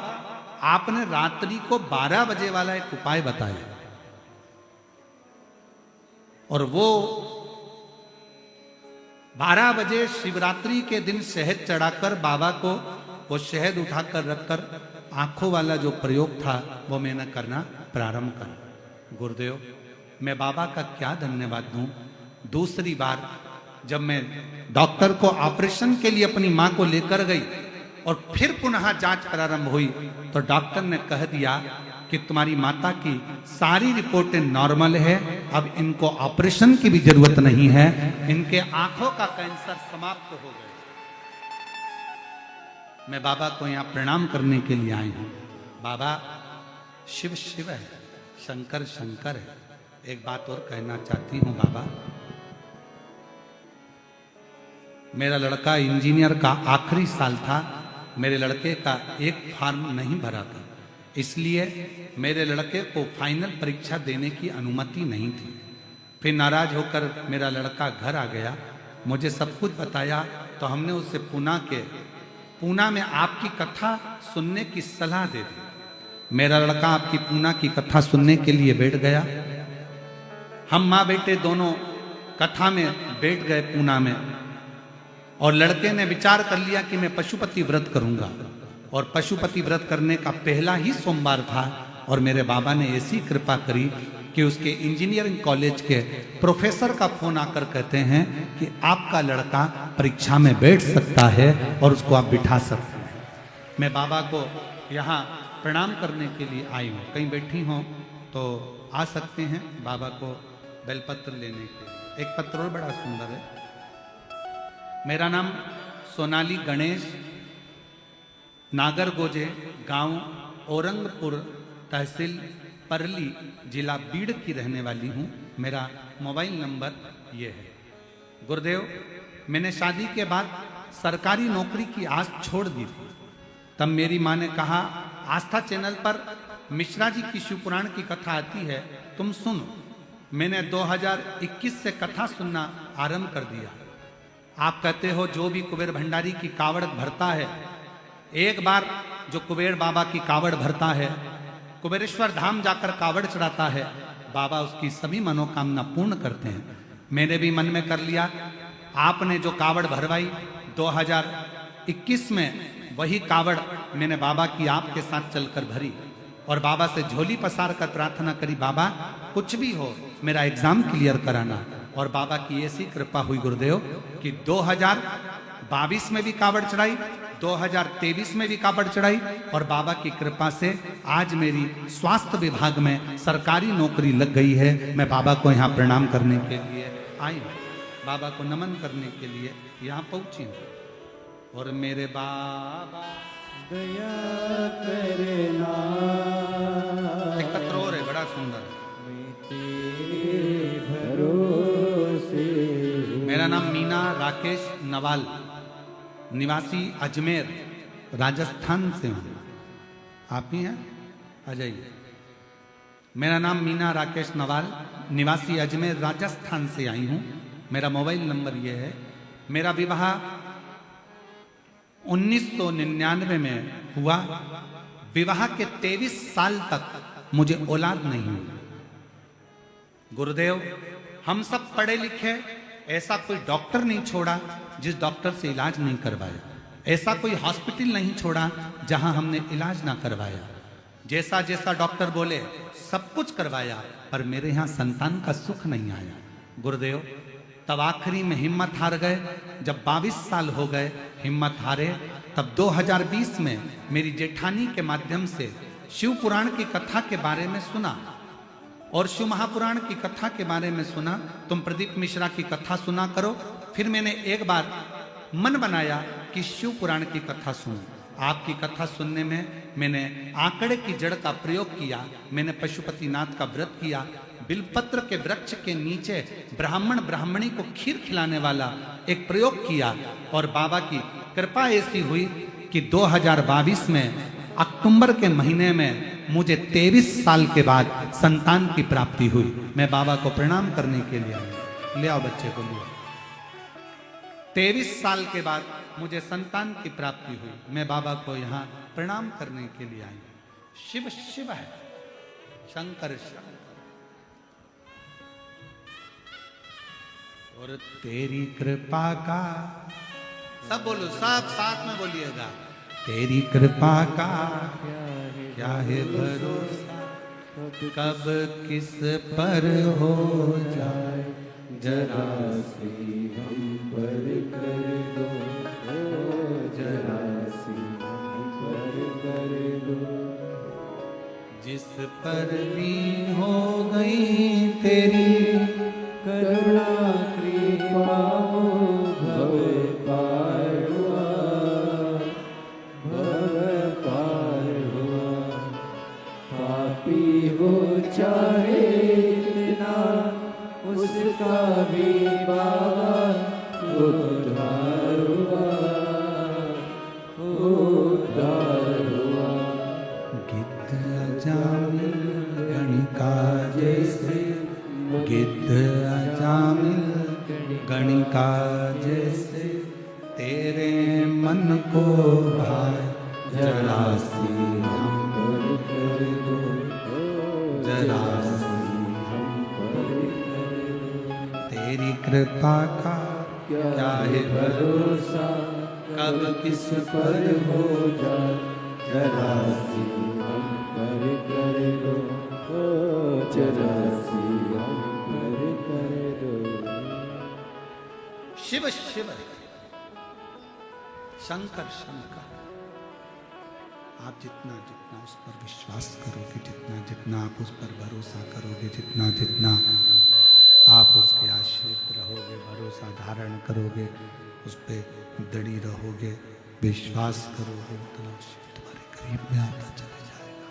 आपने रात्रि को 12 बजे वाला एक उपाय बताया और वो 12 बजे शिवरात्रि के दिन शहद चढ़ाकर बाबा को वो शहद उठाकर रखकर आंखों वाला जो प्रयोग था वो मैंने करना प्रारंभ करा। गुरुदेव, मैं बाबा का क्या धन्यवाद दूं। दूसरी बार जब मैं डॉक्टर को ऑपरेशन के लिए अपनी मां को लेकर गई और फिर पुनः जांच प्रारंभ हुई तो डॉक्टर ने कह दिया कि तुम्हारी माता की सारी रिपोर्टें नॉर्मल है, अब इनको ऑपरेशन की भी जरूरत नहीं है, इनके आंखों का कैंसर समाप्त हो गया। मैं बाबा को यहां प्रणाम करने के लिए आई हूं। बाबा, शिव शिव है, शंकर शंकर है। एक बात और कहना चाहती हूं बाबा, मेरा लड़का इंजीनियर का आखिरी साल था, मेरे लड़के का एक फॉर्म नहीं भरा था, इसलिए मेरे लड़के को फाइनल परीक्षा देने की अनुमति नहीं थी। फिर नाराज होकर मेरा लड़का घर आ गया, मुझे सब कुछ बताया तो हमने उसे पूना में आपकी कथा सुनने की सलाह दे दी। मेरा लड़का आपकी पूना की कथा सुनने के लिए बैठ गया। हम माँ बेटे दोनों कथा में बैठ गए पूना में और लड़के ने विचार कर लिया कि मैं पशुपति व्रत करूंगा और पशुपति व्रत करने का पहला ही सोमवार था और मेरे बाबा ने ऐसी कृपा करी कि उसके इंजीनियरिंग कॉलेज के प्रोफेसर का फोन आकर कहते हैं कि आपका लड़का परीक्षा में बैठ सकता है और उसको आप बिठा सकते हैं। मैं बाबा को यहाँ प्रणाम करने के लिए आई हूँ। कहीं बैठी हों तो आ सकते हैं बाबा को बेलपत्र लेने के लिए। एक पत्र और बड़ा सुंदर है। मेरा नाम सोनाली गणेश, नागरगोजे, गांव औरंगपुर, तहसील परली, जिला बीड़ की रहने वाली हूं। मेरा मोबाइल नंबर ये है। गुरुदेव, मैंने शादी के बाद सरकारी नौकरी की आस छोड़ दी थी। तब मेरी माँ ने कहा, आस्था चैनल पर मिश्रा जी की शिव पुराण की कथा आती है, तुम सुनो। मैंने 2021 से कथा सुनना आरंभ कर दिया। आप कहते हो जो भी कुबेर भंडारी की कावड़ भरता है, एक बार जो कुबेर बाबा की कावड़ भरता है, कुबेरेश्वर धाम जाकर कावड़ चढ़ाता है, बाबा उसकी सभी मनोकामना पूर्ण करते हैं। मैंने भी मन में कर लिया। आपने जो कावड़ भरवाई 2021 में, वही कावड़ मैंने बाबा की आपके साथ चलकर भरी और बाबा से झोली पसार कर प्रार्थना करी, बाबा कुछ भी हो मेरा एग्जाम क्लियर कराना। और बाबा की ऐसी कृपा हुई गुरुदेव कि 2022 में भी कावड़ चढ़ाई, 2023 में भी कापड़ चढ़ाई और बाबा की कृपा से आज मेरी स्वास्थ्य विभाग में सरकारी नौकरी लग गई है। मैं बाबा को यहाँ प्रणाम करने के लिए आई हूँ, बाबा को नमन करने के लिए यहाँ पहुंची हूँ। और मेरे बाबा दया करना एक पत्र और है बड़ा सुंदर। तेरे भरोसे मेरा नाम मीना राकेश नवाल, निवासी अजमेर राजस्थान से हूँ। आप ही हैं? आ जाइए। मेरा नाम मीना राकेश नवाल, निवासी अजमेर राजस्थान से आई हूँ। मेरा मोबाइल नंबर ये है। मेरा विवाह 1999 में हुआ। विवाह के 23 साल तक मुझे औलाद नहीं हुई। गुरुदेव, हम सब पढ़े लिखे, ऐसा कोई डॉक्टर नहीं छोड़ा जिस डॉक्टर से इलाज नहीं करवाया, ऐसा कोई हॉस्पिटल नहीं छोड़ा जहां हमने इलाज ना करवाया। जैसा जैसा डॉक्टर बोले सब कुछ करवाया, पर मेरे यहां संतान का सुख नहीं आया। गुरुदेव, तब आखिरी में हिम्मत हार गए। जब 22 साल हो गए हिम्मत हारे, तब 2020 में मेरी जेठानी के माध्यम से शिव पुराण की कथा के बारे में सुना और शिव महापुराण की कथा के बारे में सुना। तुम प्रदीप मिश्रा की कथा सुना करो। फिर मैंने एक बार मन बनाया कि शिव पुराण की कथा सुनूं। आपकी कथा सुनने में मैंने आंकड़े की जड़ का प्रयोग किया। मैंने पशुपतिनाथ का व्रत किया। बिलपत्र के वृक्ष के नीचे ब्राह्मण ब्राह्मणी को खीर खिलाने वाला एक प्रयोग किया और बाबा की कृपा ऐसी हुई कि 2022 में अक्टूबर के महीने में मुझे 23 साल के बाद संतान की प्राप्ति हुई। मैं बाबा को प्रणाम करने के लिए आया। ले आओ बच्चे को, ले आओ। 23 साल के बाद मुझे संतान की प्राप्ति हुई। मैं बाबा को यहाँ प्रणाम करने के लिए आई। शिव शिव है, शंकर शंकर। और तेरी कृपा का, सब बोलो, सब साथ में बोलिएगा। तेरी कृपा का क्या है भरोसा, कब किस पर हो जाए, जरा सी हम पर कर दो, जरा सी हम पर कर दो। जिस पर भी हो गई तेरी करुणा कृपा भव पार हुआ, भव पार हुआ। पापी हो चाहे कितना, उसका भी बाबा उद्धार हुआ, उद्धार हुआ। गिद्ध अजामिल गणिका जैसे, गिद्ध अजामिल गणिका जैसे, तेरे मन को भाए, जरा सी हम पर कर दो, जरा सी तेरी कृपा का क्या है भरोसा, कब किस पर हो जाए, जरा सी हम पर कर दो, जरा सी हम पर कर दो। शिव शिव शंकर शंकर। आप जितना जितना उस पर विश्वास करोगे, जितना जितना आप उस पर भरोसा करोगे, जितना जितना आप उसके आश्रित रहोगे, भरोसा धारण करोगे, उस पर दृढ़ी रहोगे, विश्वास करोगे, उतना शिव तुम्हारे करीब में आता चला जाएगा।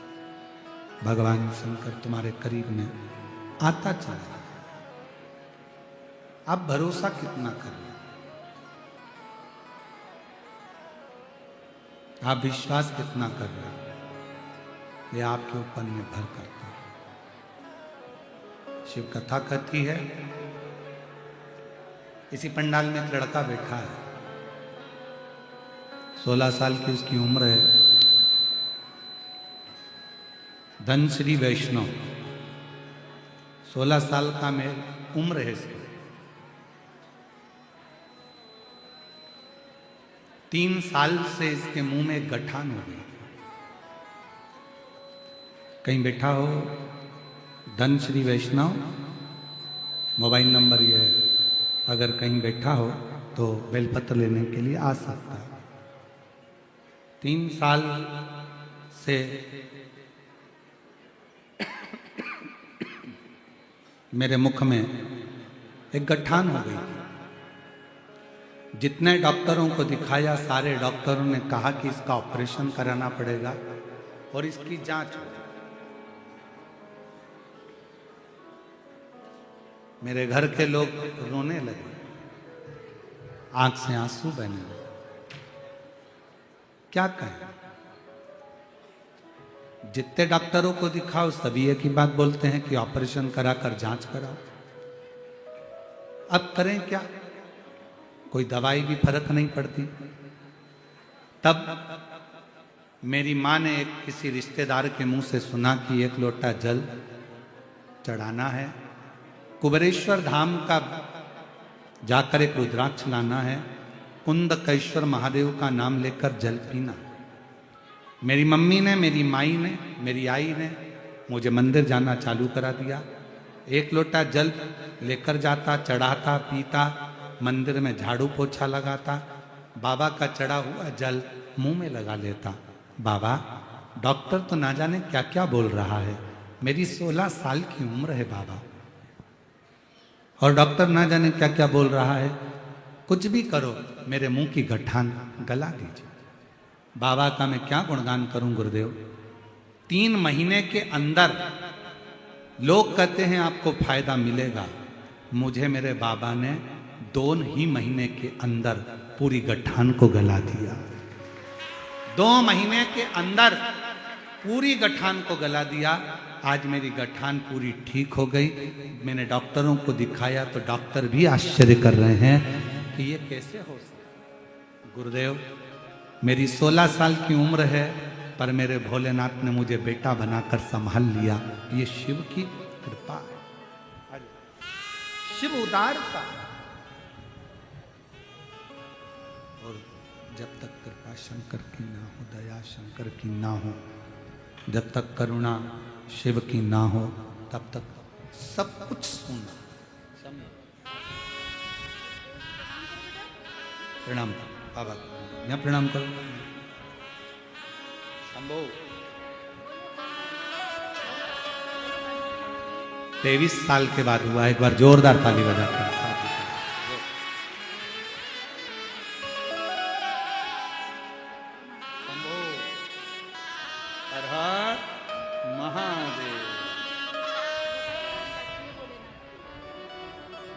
भगवान शंकर तुम्हारे करीब में आता चला जाएगा। आप भरोसा कितना कर रहे हो, आप विश्वास कितना कर रहे हो, ये आपके ऊपर निर्भर करता है। शिव कथा कहती है, इसी पंडाल में एक लड़का बैठा है, 16 साल की उसकी उम्र है, धनश्री वैष्णव, 16 साल का में उम्र है इसकी। 3 साल से इसके मुंह में गठान हो गई। कहीं बैठा हो धनश्री वैष्णव, मोबाइल नंबर ये है, अगर कहीं बैठा हो तो बेलपत्र लेने के लिए आ सकता है। साल से मेरे मुख में एक गठान हो गई थी। जितने डॉक्टरों को दिखाया सारे डॉक्टरों ने कहा कि इसका ऑपरेशन कराना पड़ेगा और इसकी जांच हो। मेरे घर के लोग रोने लगे, आंख से आंसू बहने लगे। क्या कहें, जितने डॉक्टरों को दिखाओ सभी एक ही बात बोलते हैं कि ऑपरेशन कराकर जांच कराओ। अब करें क्या, कोई दवाई भी फर्क नहीं पड़ती। तब मेरी मां ने एक किसी रिश्तेदार के मुंह से सुना कि एक लोटा जल चढ़ाना है, कुबेरेश्वर धाम का जाकर एक रुद्राक्ष लाना है, कुंदकेश्वर महादेव का नाम लेकर जल पीना। मेरी मम्मी ने, मेरी माई ने, मेरी आई ने मुझे मंदिर जाना चालू करा दिया। एक लोटा जल लेकर जाता, चढ़ाता, पीता, मंदिर में झाड़ू पोछा लगाता, बाबा का चढ़ा हुआ जल मुंह में लगा लेता। बाबा, डॉक्टर तो ना जाने क्या क्या बोल रहा है, मेरी 16 साल की उम्र है बाबा, और डॉक्टर ना जाने क्या क्या बोल रहा है, कुछ भी करो मेरे मुंह की गठान गला दीजिए। बाबा का मैं क्या गुणगान करूं गुरुदेव। 3 महीने के अंदर लोग कहते हैं आपको फायदा मिलेगा, मुझे मेरे बाबा ने 2 ही महीने के अंदर पूरी गठान को गला दिया। 2 महीने के अंदर पूरी गठान को गला दिया। आज मेरी गठान पूरी ठीक हो गई। मैंने डॉक्टरों को दिखाया तो डॉक्टर भी आश्चर्य कर रहे हैं कि ये कैसे हो सकता। गुरुदेव, मेरी 16 साल की उम्र है पर मेरे भोलेनाथ ने मुझे बेटा बनाकर संभाल लिया। ये शिव की कृपा है, शिव उदारता। और जब तक कृपा शंकर की ना हो, दया शंकर की ना हो, जब तक करुणा शिव की ना हो, तब तक सब कुछ सुना। प्रणाम बाबा, यहाँ प्रणाम करो। शंभो 23 साल के बाद हुआ। एक बार जोरदार ताली बजाकर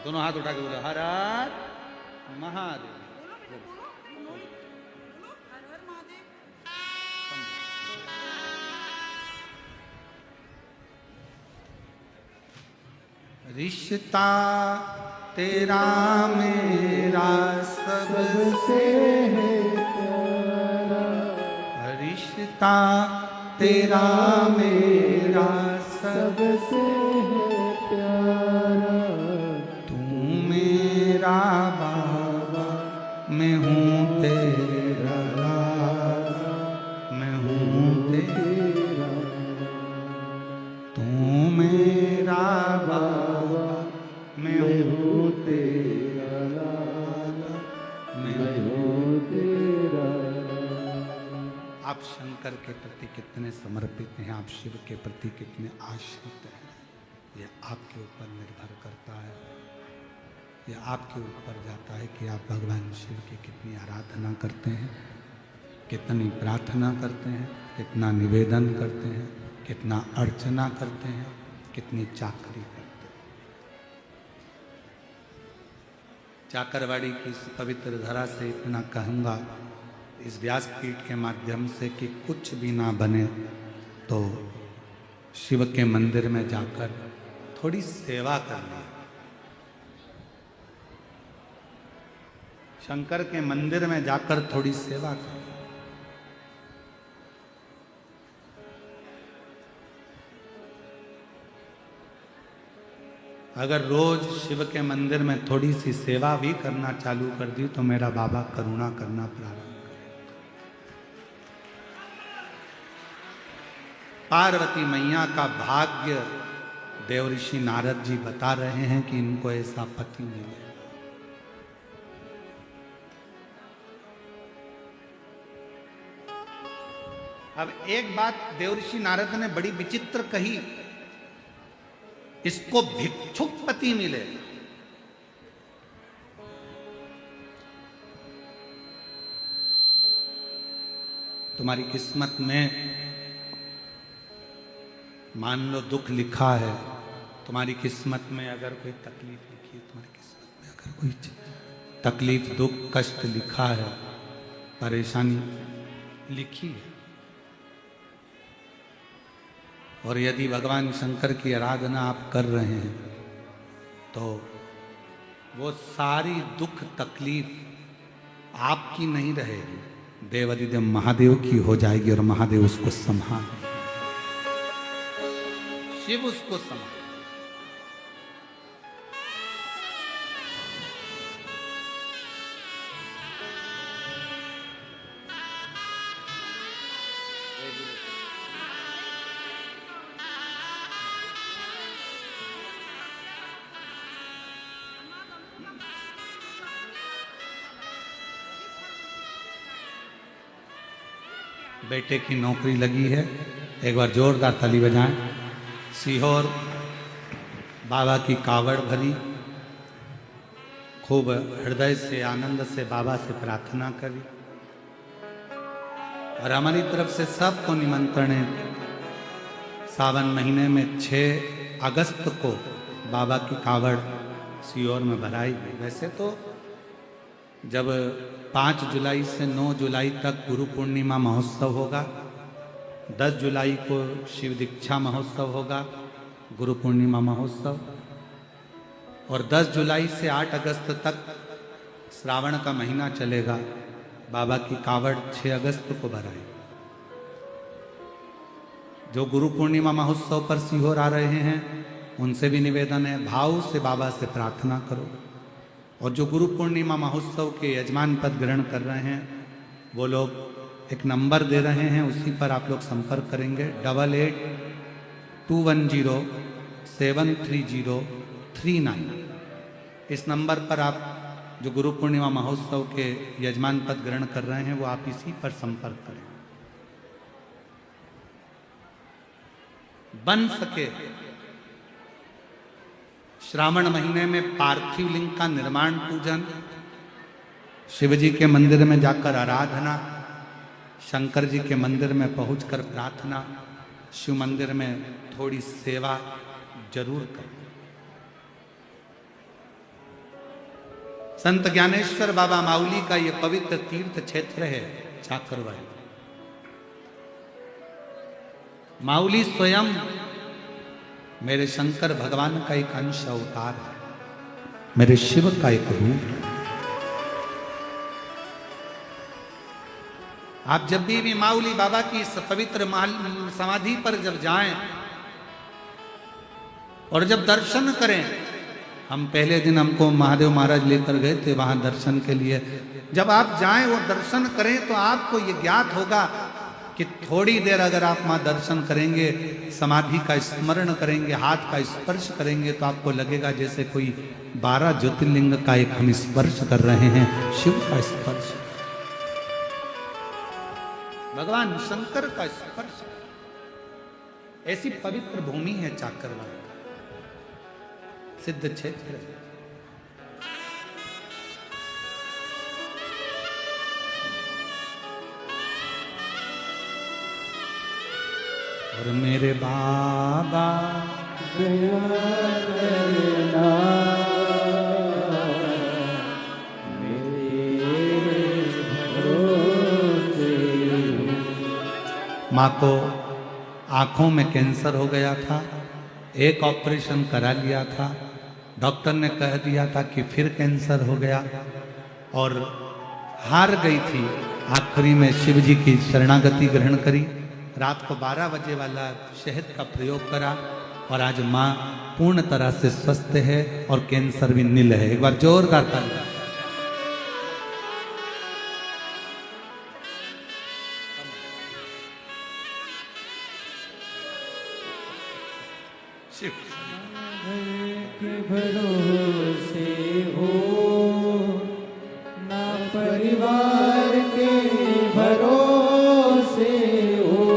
दोनों हाथ उठा के बोले हर हर महादेव। रिश्ता तेरा मेरा सबसे है प्यारा, रिश्ता तेरा मेरा सबसे है प्यारा। मेरा बाबा, मैं हूँ तेरा लाला, मैं हूँ तेरा। तू मेरा बाबा, मैं हूँ तेरा लाला, मैं हूँ तेरा। आप शंकर के प्रति कितने समर्पित हैं, आप शिव के प्रति कितने आश्रित हैं, यह आपके ऊपर निर्भर करता है। यह आपके ऊपर जाता है कि आप भगवान शिव की कितनी आराधना करते हैं, कितनी प्रार्थना करते हैं, कितना निवेदन करते हैं, कितना अर्चना करते हैं, कितनी चाकरी करते हैं। चाकरवाड़ी की इस पवित्र धरा से इतना कहूँगा, इस व्यासपीठ के माध्यम से, कि कुछ भी ना बने तो शिव के मंदिर में जाकर थोड़ी सेवा करनी। शंकर के मंदिर में जाकर थोड़ी सेवा करें। अगर रोज शिव के मंदिर में थोड़ी सी सेवा भी करना चालू कर दी तो मेरा बाबा करुणा करना प्रारंभ करें। पार्वती मैया का भाग्य देव ऋषि नारद जी बता रहे हैं कि इनको ऐसा पति मिले। अब एक बात देवर्षि नारद ने बड़ी विचित्र कही, इसको भिक्षुक पति मिले। तुम्हारी किस्मत में मान लो दुख लिखा है, तुम्हारी किस्मत में अगर कोई तकलीफ लिखी है, तुम्हारी किस्मत में अगर कोई तकलीफ दुख कष्ट लिखा है, परेशानी लिखी है, और यदि भगवान शंकर की आराधना आप कर रहे हैं तो वो सारी दुख तकलीफ आपकी नहीं रहेगी, देवादिदेव महादेव की हो जाएगी और महादेव उसको संभाल, शिव उसको संभाल। बेटे की नौकरी लगी है, एक बार जोरदार ताली बजाएं। सीहोर बाबा की कावड़ भरी, खूब हृदय से आनंद से बाबा से प्रार्थना करी, और हमारी तरफ से सबको निमंत्रण है। सावन महीने में 6 अगस्त को बाबा की कावड़ सीहोर में भराई गई। वैसे तो जब 5 जुलाई से 9 जुलाई तक गुरु पूर्णिमा महोत्सव होगा, 10 जुलाई को शिव दीक्षा महोत्सव होगा, गुरु पूर्णिमा महोत्सव, और 10 जुलाई से 8 अगस्त तक श्रावण का महीना चलेगा। बाबा की कावड़ 6 अगस्त को भराई। जो गुरु पूर्णिमा महोत्सव पर सीहोर आ रहे हैं उनसे भी निवेदन है, भाव से बाबा से प्रार्थना करो, और जो गुरु पूर्णिमा महोत्सव के यजमान पद ग्रहण कर रहे हैं वो लोग एक नंबर दे रहे हैं, उसी पर आप लोग संपर्क करेंगे। 8821073039। इस नंबर पर आप जो गुरु पूर्णिमा महोत्सव के यजमान पद ग्रहण कर रहे हैं वो आप इसी पर संपर्क करें। बन सके श्रावण महीने में पार्थिव लिंग का निर्माण पूजन, शिवजी के मंदिर में जाकर आराधना, शंकर जी के मंदिर में पहुंचकर प्रार्थना, शिव मंदिर में थोड़ी सेवा जरूर करें। संत ज्ञानेश्वर बाबा माउली का ये पवित्र तीर्थ क्षेत्र है चाकरवाई। माउली स्वयं मेरे शंकर भगवान का एक अंश अवतार है, मेरे शिव का एक रूप है। आप जब भी माउली बाबा की इस पवित्र समाधि पर जब जाएं और जब दर्शन करें, हम पहले दिन हमको महादेव महाराज लेकर गए थे वहां दर्शन के लिए। जब आप जाएं और दर्शन करें तो आपको ये ज्ञात होगा कि थोड़ी देर अगर आप मां दर्शन करेंगे, समाधि का स्मरण करेंगे, हाथ का स्पर्श करेंगे, तो आपको लगेगा जैसे कोई 12 ज्योतिर्लिंग का एक हम स्पर्श कर रहे हैं, शिव का स्पर्श, भगवान शंकर का स्पर्श। ऐसी पवित्र भूमि है चाकरवाली, सिद्ध क्षेत्र है। और मेरे बाबा दया करना मेरे भरोसे। माँ को आंखों में कैंसर हो गया था, एक ऑपरेशन करा लिया था, डॉक्टर ने कह दिया था कि फिर कैंसर हो गया और हार गई थी। आखिरी में शिव जी की शरणागति ग्रहण करी, रात को 12 बजे वाला शहद का प्रयोग करा और आज माँ पूर्ण तरह से स्वस्थ है और कैंसर भी नील है। एक बार जोरदार ताली। शिव के भरोसे हो ना परिवार के भरोसे हो,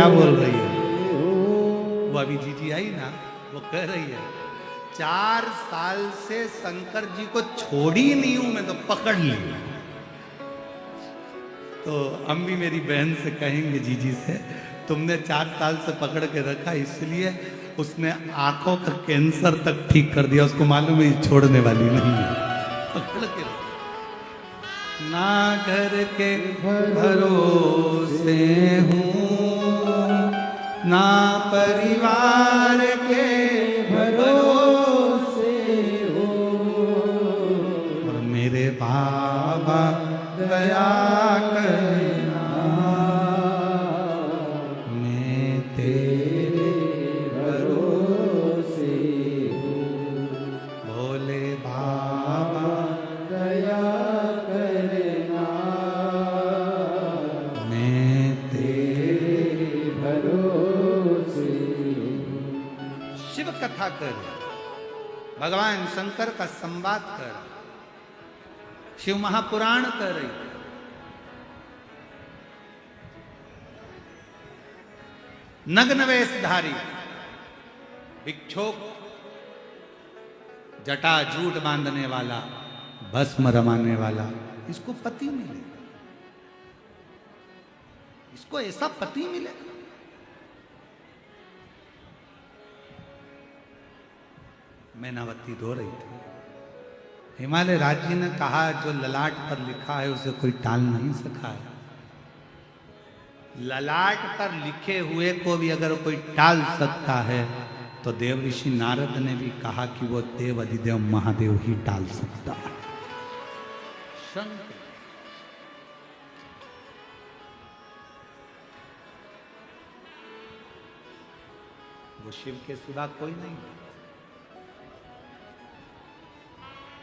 क्या बोल रही है? वो अभी जीजी आई ना, वो कह रही है 4 साल से शंकर जी को छोड़ी नहीं हूं मैं, तो पकड़ ली। तो हम भी मेरी बहन से कहेंगे जीजी से, तुमने 4 साल से पकड़ के रखा इसलिए उसने आंखों का कैंसर तक ठीक कर दिया। उसको मालूम है ये छोड़ने वाली नहीं है, पकड़ के रखा। ना घर के भरोसे हूँ, ना परिवार के भरोसे हो, और मेरे बाबा दया करना, मैं तेरे भरोसे हूँ। भोले बाबा दया करना, मैं तेरे भरोसे शिव कथा कर, भगवान शंकर का संवाद कर, शिव महापुराण कर रही। नग्न वेशधारी भिक्षुक, जटा जूट बांधने वाला, भस्म रमाने वाला, इसको पति मिले, इसको ऐसा पति मिले। मैनावती धो रही थी, हिमालय राज्य ने कहा जो ललाट पर लिखा है उसे कोई टाल नहीं सका है। ललाट पर लिखे हुए को भी अगर कोई टाल सकता है तो देव ऋषि नारद ने भी कहा कि वो देव अधिदेव महादेव ही टाल सकता है। शंकर वो शिव के सिवा कोई नहीं।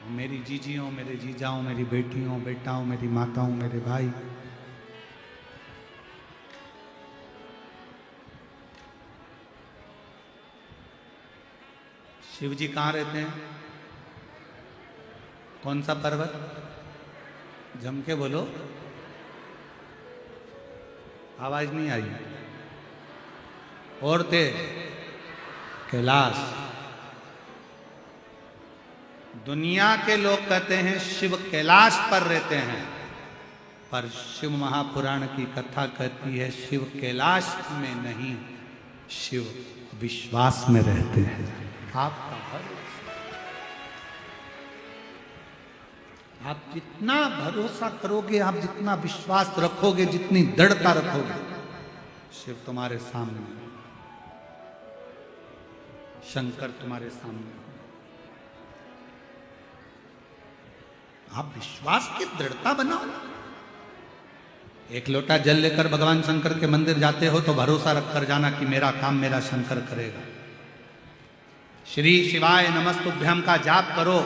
मेरी जीजियों, मेरे जीजाओं, मेरी बेटियों, बेटाओं, मेरी माताओं, मेरे भाई, शिव जी कहाँ रहते हैं? कौन सा पर्वत? जम के बोलो, आवाज नहीं आई। और थे कैलाश। दुनिया के लोग कहते हैं शिव कैलाश पर रहते हैं, पर शिव महापुराण की कथा कहती है शिव कैलाश में नहीं, शिव विश्वास में रहते हैं। आपका भरोसा, आप जितना भरोसा करोगे, आप जितना विश्वास रखोगे, जितनी दृढ़ता रखोगे, शिव तुम्हारे सामने, शंकर तुम्हारे सामने। आप विश्वास की दृढ़ता बनाओ। एक लोटा जल लेकर भगवान शंकर के मंदिर जाते हो तो भरोसा रखकर जाना कि मेरा काम मेरा शंकर करेगा। श्री शिवाय नमस्तुभ्यम का जाप करो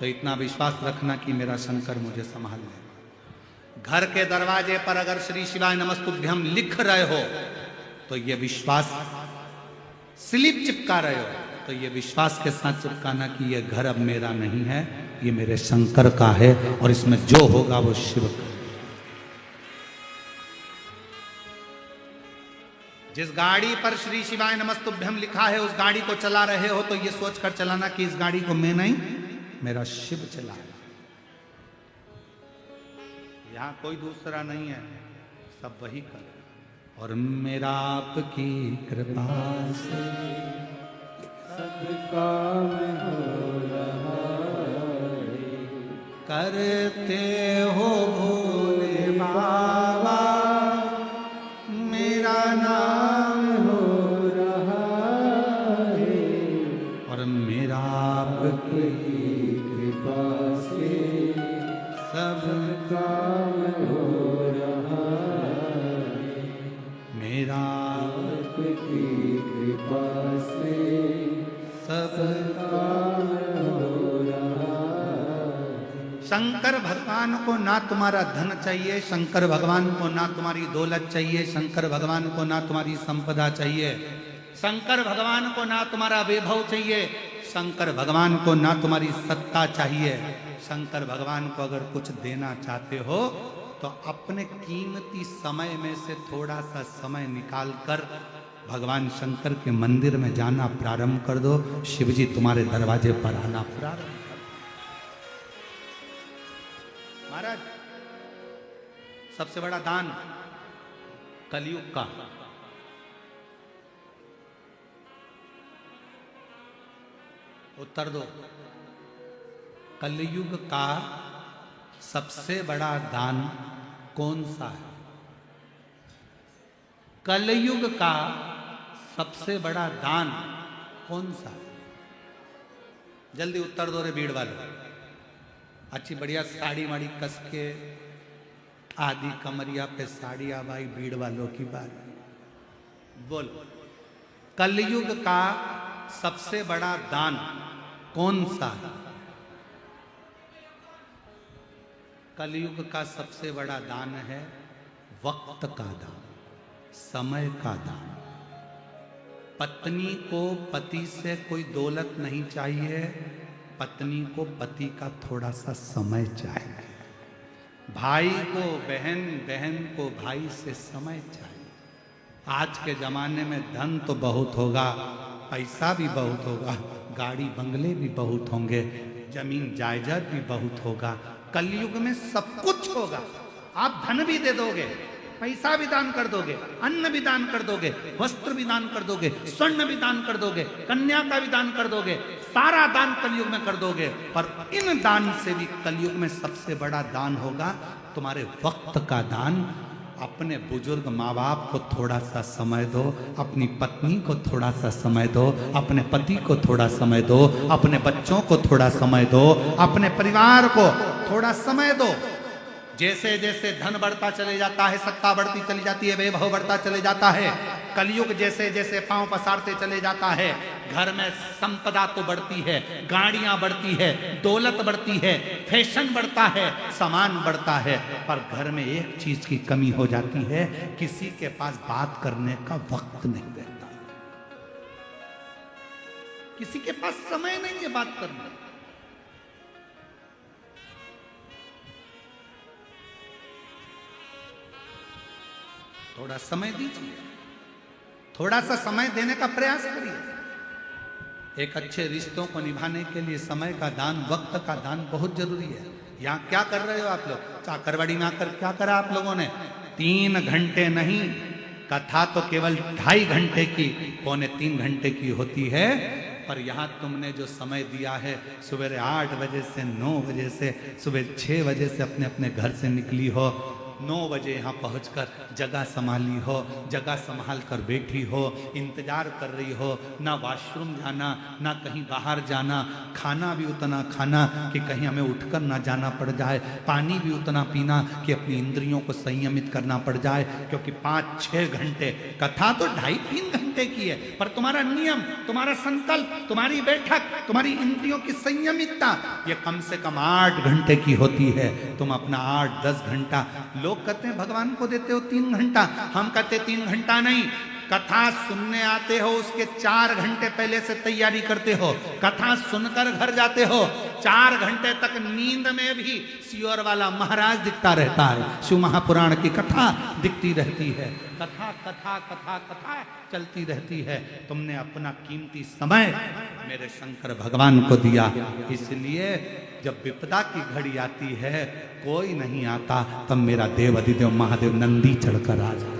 तो इतना विश्वास रखना कि मेरा शंकर मुझे संभाल लेगा। घर के दरवाजे पर अगर श्री शिवाय नमस्तुभ्यम लिख रहे हो तो ये विश्वास, स्लिप चिपका रहे हो तो ये विश्वास के साथ चिपकाना कि ये घर अब मेरा नहीं है, ये मेरे शंकर का है और इसमें जो होगा वो शिव का। जिस गाड़ी पर श्री शिवाय नमस्तुभ्यम लिखा है उस गाड़ी को चला रहे हो तो ये सोचकर चलाना कि इस गाड़ी को मैं नहीं, मेरा शिव चलाएगा। यहां कोई दूसरा नहीं है, सब वही कर। और मेरा आपकी कृपा से सब काम हो रहा है, करते हो भोले बाबा, मेरा नाम हो रहा है, और मेरा आपकी कृपा से सब काम हो रहा है, मेरा आपकी कृपा से सब काम हो रहा है। शंकर भगवान को ना तुम्हारा धन चाहिए, शंकर भगवान को ना तुम्हारी दौलत चाहिए, शंकर भगवान को ना तुम्हारी संपदा चाहिए, शंकर भगवान को ना तुम्हारा वैभव चाहिए, शंकर भगवान को ना तुम्हारी सत्ता चाहिए। शंकर भगवान को अगर कुछ देना चाहते हो तो अपने कीमती समय में से थोड़ा सा समय निकालकर भगवान शंकर के मंदिर में जाना प्रारंभ कर दो। शिवजी तुम्हारे दरवाजे पर आना प्रारंभ कर दो। महाराज, सबसे बड़ा दान कलयुग का उत्तर दो। कलयुग का सबसे बड़ा दान कौन सा है? कलयुग का सबसे बड़ा दान कौन सा है? जल्दी उत्तर दो रे भीड़ वालों। अच्छी बढ़िया साड़ी वाड़ी कस के आदि कमरिया पे साड़ी आ भाई, भीड़ वालों की बात बोलो। कलयुग का सबसे बड़ा दान कौन सा है? कलयुग का सबसे बड़ा दान है वक्त का दान, समय का दान। पत्नी को पति से कोई दौलत नहीं चाहिए, पत्नी को पति का थोड़ा सा समय चाहिए। भाई को बहन, बहन को भाई से समय चाहिए। आज के जमाने में धन तो बहुत होगा, पैसा भी बहुत होगा, गाड़ी बंगले भी बहुत होंगे, जमीन जायदाद भी बहुत होगा। कलयुग में सब कुछ होगा। आप धन भी दे दोगे, पैसा भी दान कर दोगे, अन्न भी दान कर दोगे, वस्त्र भी दान कर दोगे, स्वर्ण भी दान कर दोगे, कन्या का भी दान कर दोगे, सारा दान कलयुग में कर दोगे। पर इन दान से भी कलयुग में सबसे बड़ा दान होगा तुम्हारे वक्त का दान। अपने बुजुर्ग माँ बाप को थोड़ा सा समय दो, अपनी पत्नी को थोड़ा सा समय दो, अपने पति को थोड़ा समय दो, अपने बच्चों को थोड़ा समय दो, अपने परिवार को थोड़ा समय दो। जैसे जैसे धन बढ़ता चले जाता है, सत्ता बढ़ती चली जाती है, वैभव बढ़ता चले जाता है, कलयुग जैसे जैसे पांव पसारते चले जाता है, घर में संपदा तो बढ़ती है, गाड़ियां बढ़ती है, दौलत बढ़ती है, फैशन बढ़ता है, सामान बढ़ता है, पर घर में एक चीज की कमी हो जाती है, किसी के पास बात करने का वक्त नहीं रहता, किसी के पास समय नहीं है बात करने। थोड़ा समय दीजिए, थोड़ा सा समय देने का प्रयास करिए। एक अच्छे रिश्तों को निभाने के लिए समय का दान, वक्त का दान बहुत जरूरी है। यहाँ क्या कर रहे हो आप लोग? चाकरवाड़ी में आकर क्या करा आप लोगों ने? 3 घंटे नहीं, कथा तो केवल 2.5 घंटे की, 2.75 घंटे की होती है। पर यहाँ तुमने जो समय दिया है, सुबह 8 बजे से 9 बजे से, सुबह 6 बजे से अपने अपने घर से निकली हो, 9 बजे यहाँ पहुँचकर जगह संभाली हो, जगह संभाल कर बैठी हो, इंतजार कर रही हो, ना वॉशरूम जाना, ना कहीं बाहर जाना, खाना भी उतना खाना कि कहीं हमें उठकर ना जाना पड़ जाए, पानी भी उतना पीना कि अपनी इंद्रियों को संयमित करना पड़ जाए, क्योंकि 5-6 घंटे, कथा तो 2.5-3 घंटे की है, पर तुम्हारा नियम, तुम्हारा संकल्प, तुम्हारी बैठक, तुम्हारी इंद्रियों की संयमितता ये कम से कम 8 घंटे की होती है। तुम अपना 8-10 घंटा, लोग कहते हैं भगवान को देते हो 3 घंटा, हम कहते 3 घंटा नहीं, कथा सुनने आते हो उसके 4 घंटे पहले से तैयारी करते हो, कथा सुनकर घर जाते हो, 4 घंटे तक नींद में भी सियोर वाला महाराज दिखता रहता है, शिव महापुराण की कथा दिखती रहती है, कथा कथा कथा कथा चलती रहती है। तुमने अपना कीमती समय मेरे शंकर भगवान को दिया, इसलिए जब विपदा की घड़ी आती है, कोई नहीं आता, तब मेरा देव अधिदेव महादेव नंदी चढ़कर आ जाता,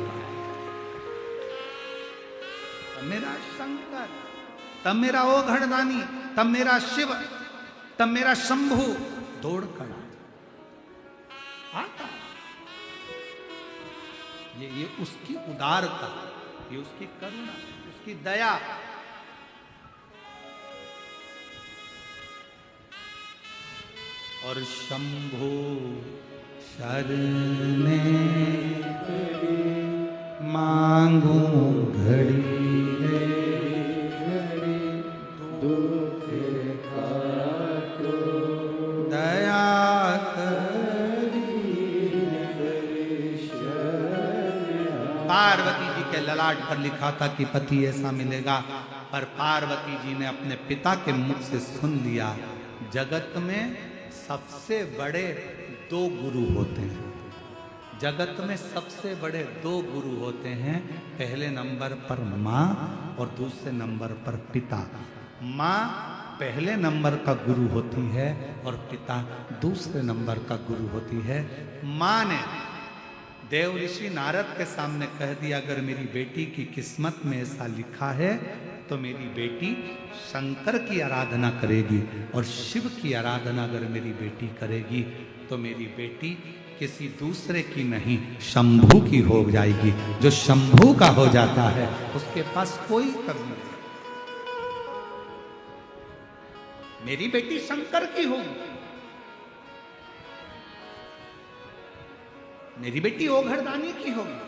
मेरा शंकर, तब मेरा ओ घड़दानी, तब मेरा शिव, तब मेरा शंभु दौड़ कर आता। ये उसकी उदारता, ये उसकी करुणा, उसकी दया। और शंभु शरणे मांगू घड़ी दुख काटो दया पार्वती जी के ललाट पर लिखा था कि पति ऐसा मिलेगा, पर पार्वती जी ने अपने पिता के मुख से सुन लिया, जगत में सबसे बड़े 2 गुरु होते हैं, जगत में सबसे बड़े दो गुरु होते हैं, पहले नंबर पर माँ और दूसरे नंबर पर पिता। माँ पहले नंबर का गुरु होती है और पिता दूसरे नंबर का गुरु होती है। माँ ने देव ऋषि नारद के सामने कह दिया, अगर मेरी बेटी की किस्मत में ऐसा लिखा है तो मेरी बेटी शंकर की आराधना करेगी, और शिव की आराधना अगर मेरी बेटी करेगी तो मेरी बेटी किसी दूसरे की नहीं, शंभू की हो जाएगी। जो शंभू का हो जाता है उसके पास कोई कमी नहीं। मेरी बेटी शंकर की होगी, मेरी बेटी ओघरदानी की होगी।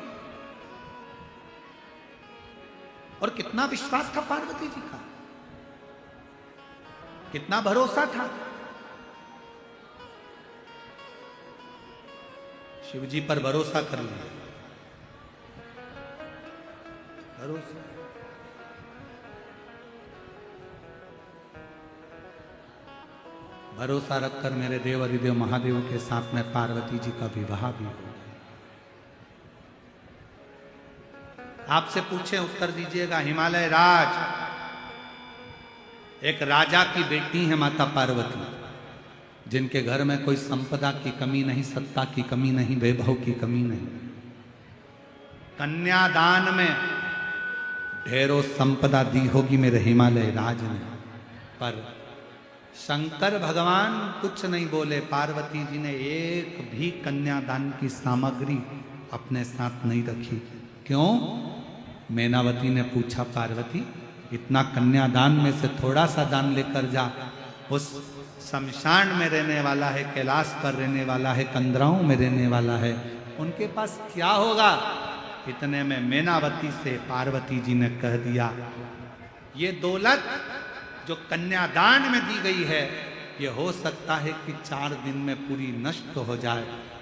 और कितना विश्वास था पार्वती जी का, कितना भरोसा था। शिव जी पर भरोसा कर लिया, भरोसा। भरोसा रखकर मेरे देव अधिदेव महादेव के साथ में पार्वती जी का विवाह भी हो गया। आपसे पूछे उत्तर दीजिएगा। हिमालय राज, एक राजा की बेटी है माता पार्वती, जिनके घर में कोई संपदा की कमी नहीं, सत्ता की कमी नहीं, वैभव की कमी नहीं। कन्यादान में ढेरों संपदा दी होगी मेरे हिमालय राज ने, पर शंकर भगवान कुछ नहीं बोले। पार्वती जी ने एक भी कन्यादान की सामग्री अपने साथ नहीं रखी। क्यों? मैनावती ने पूछा, पार्वती इतना कन्यादान में से थोड़ा सा दान लेकर जा। उस शमशान में रहने वाला है, कैलाश पर रहने वाला है, कंदराओं में रहने वाला है, उनके पास क्या होगा? इतने में मैनावती से पार्वती जी ने कह दिया, ये दौलत जो कन्यादान में दी गई है, ये हो सकता है कि 4 दिन में पूरी नष्ट हो जाए,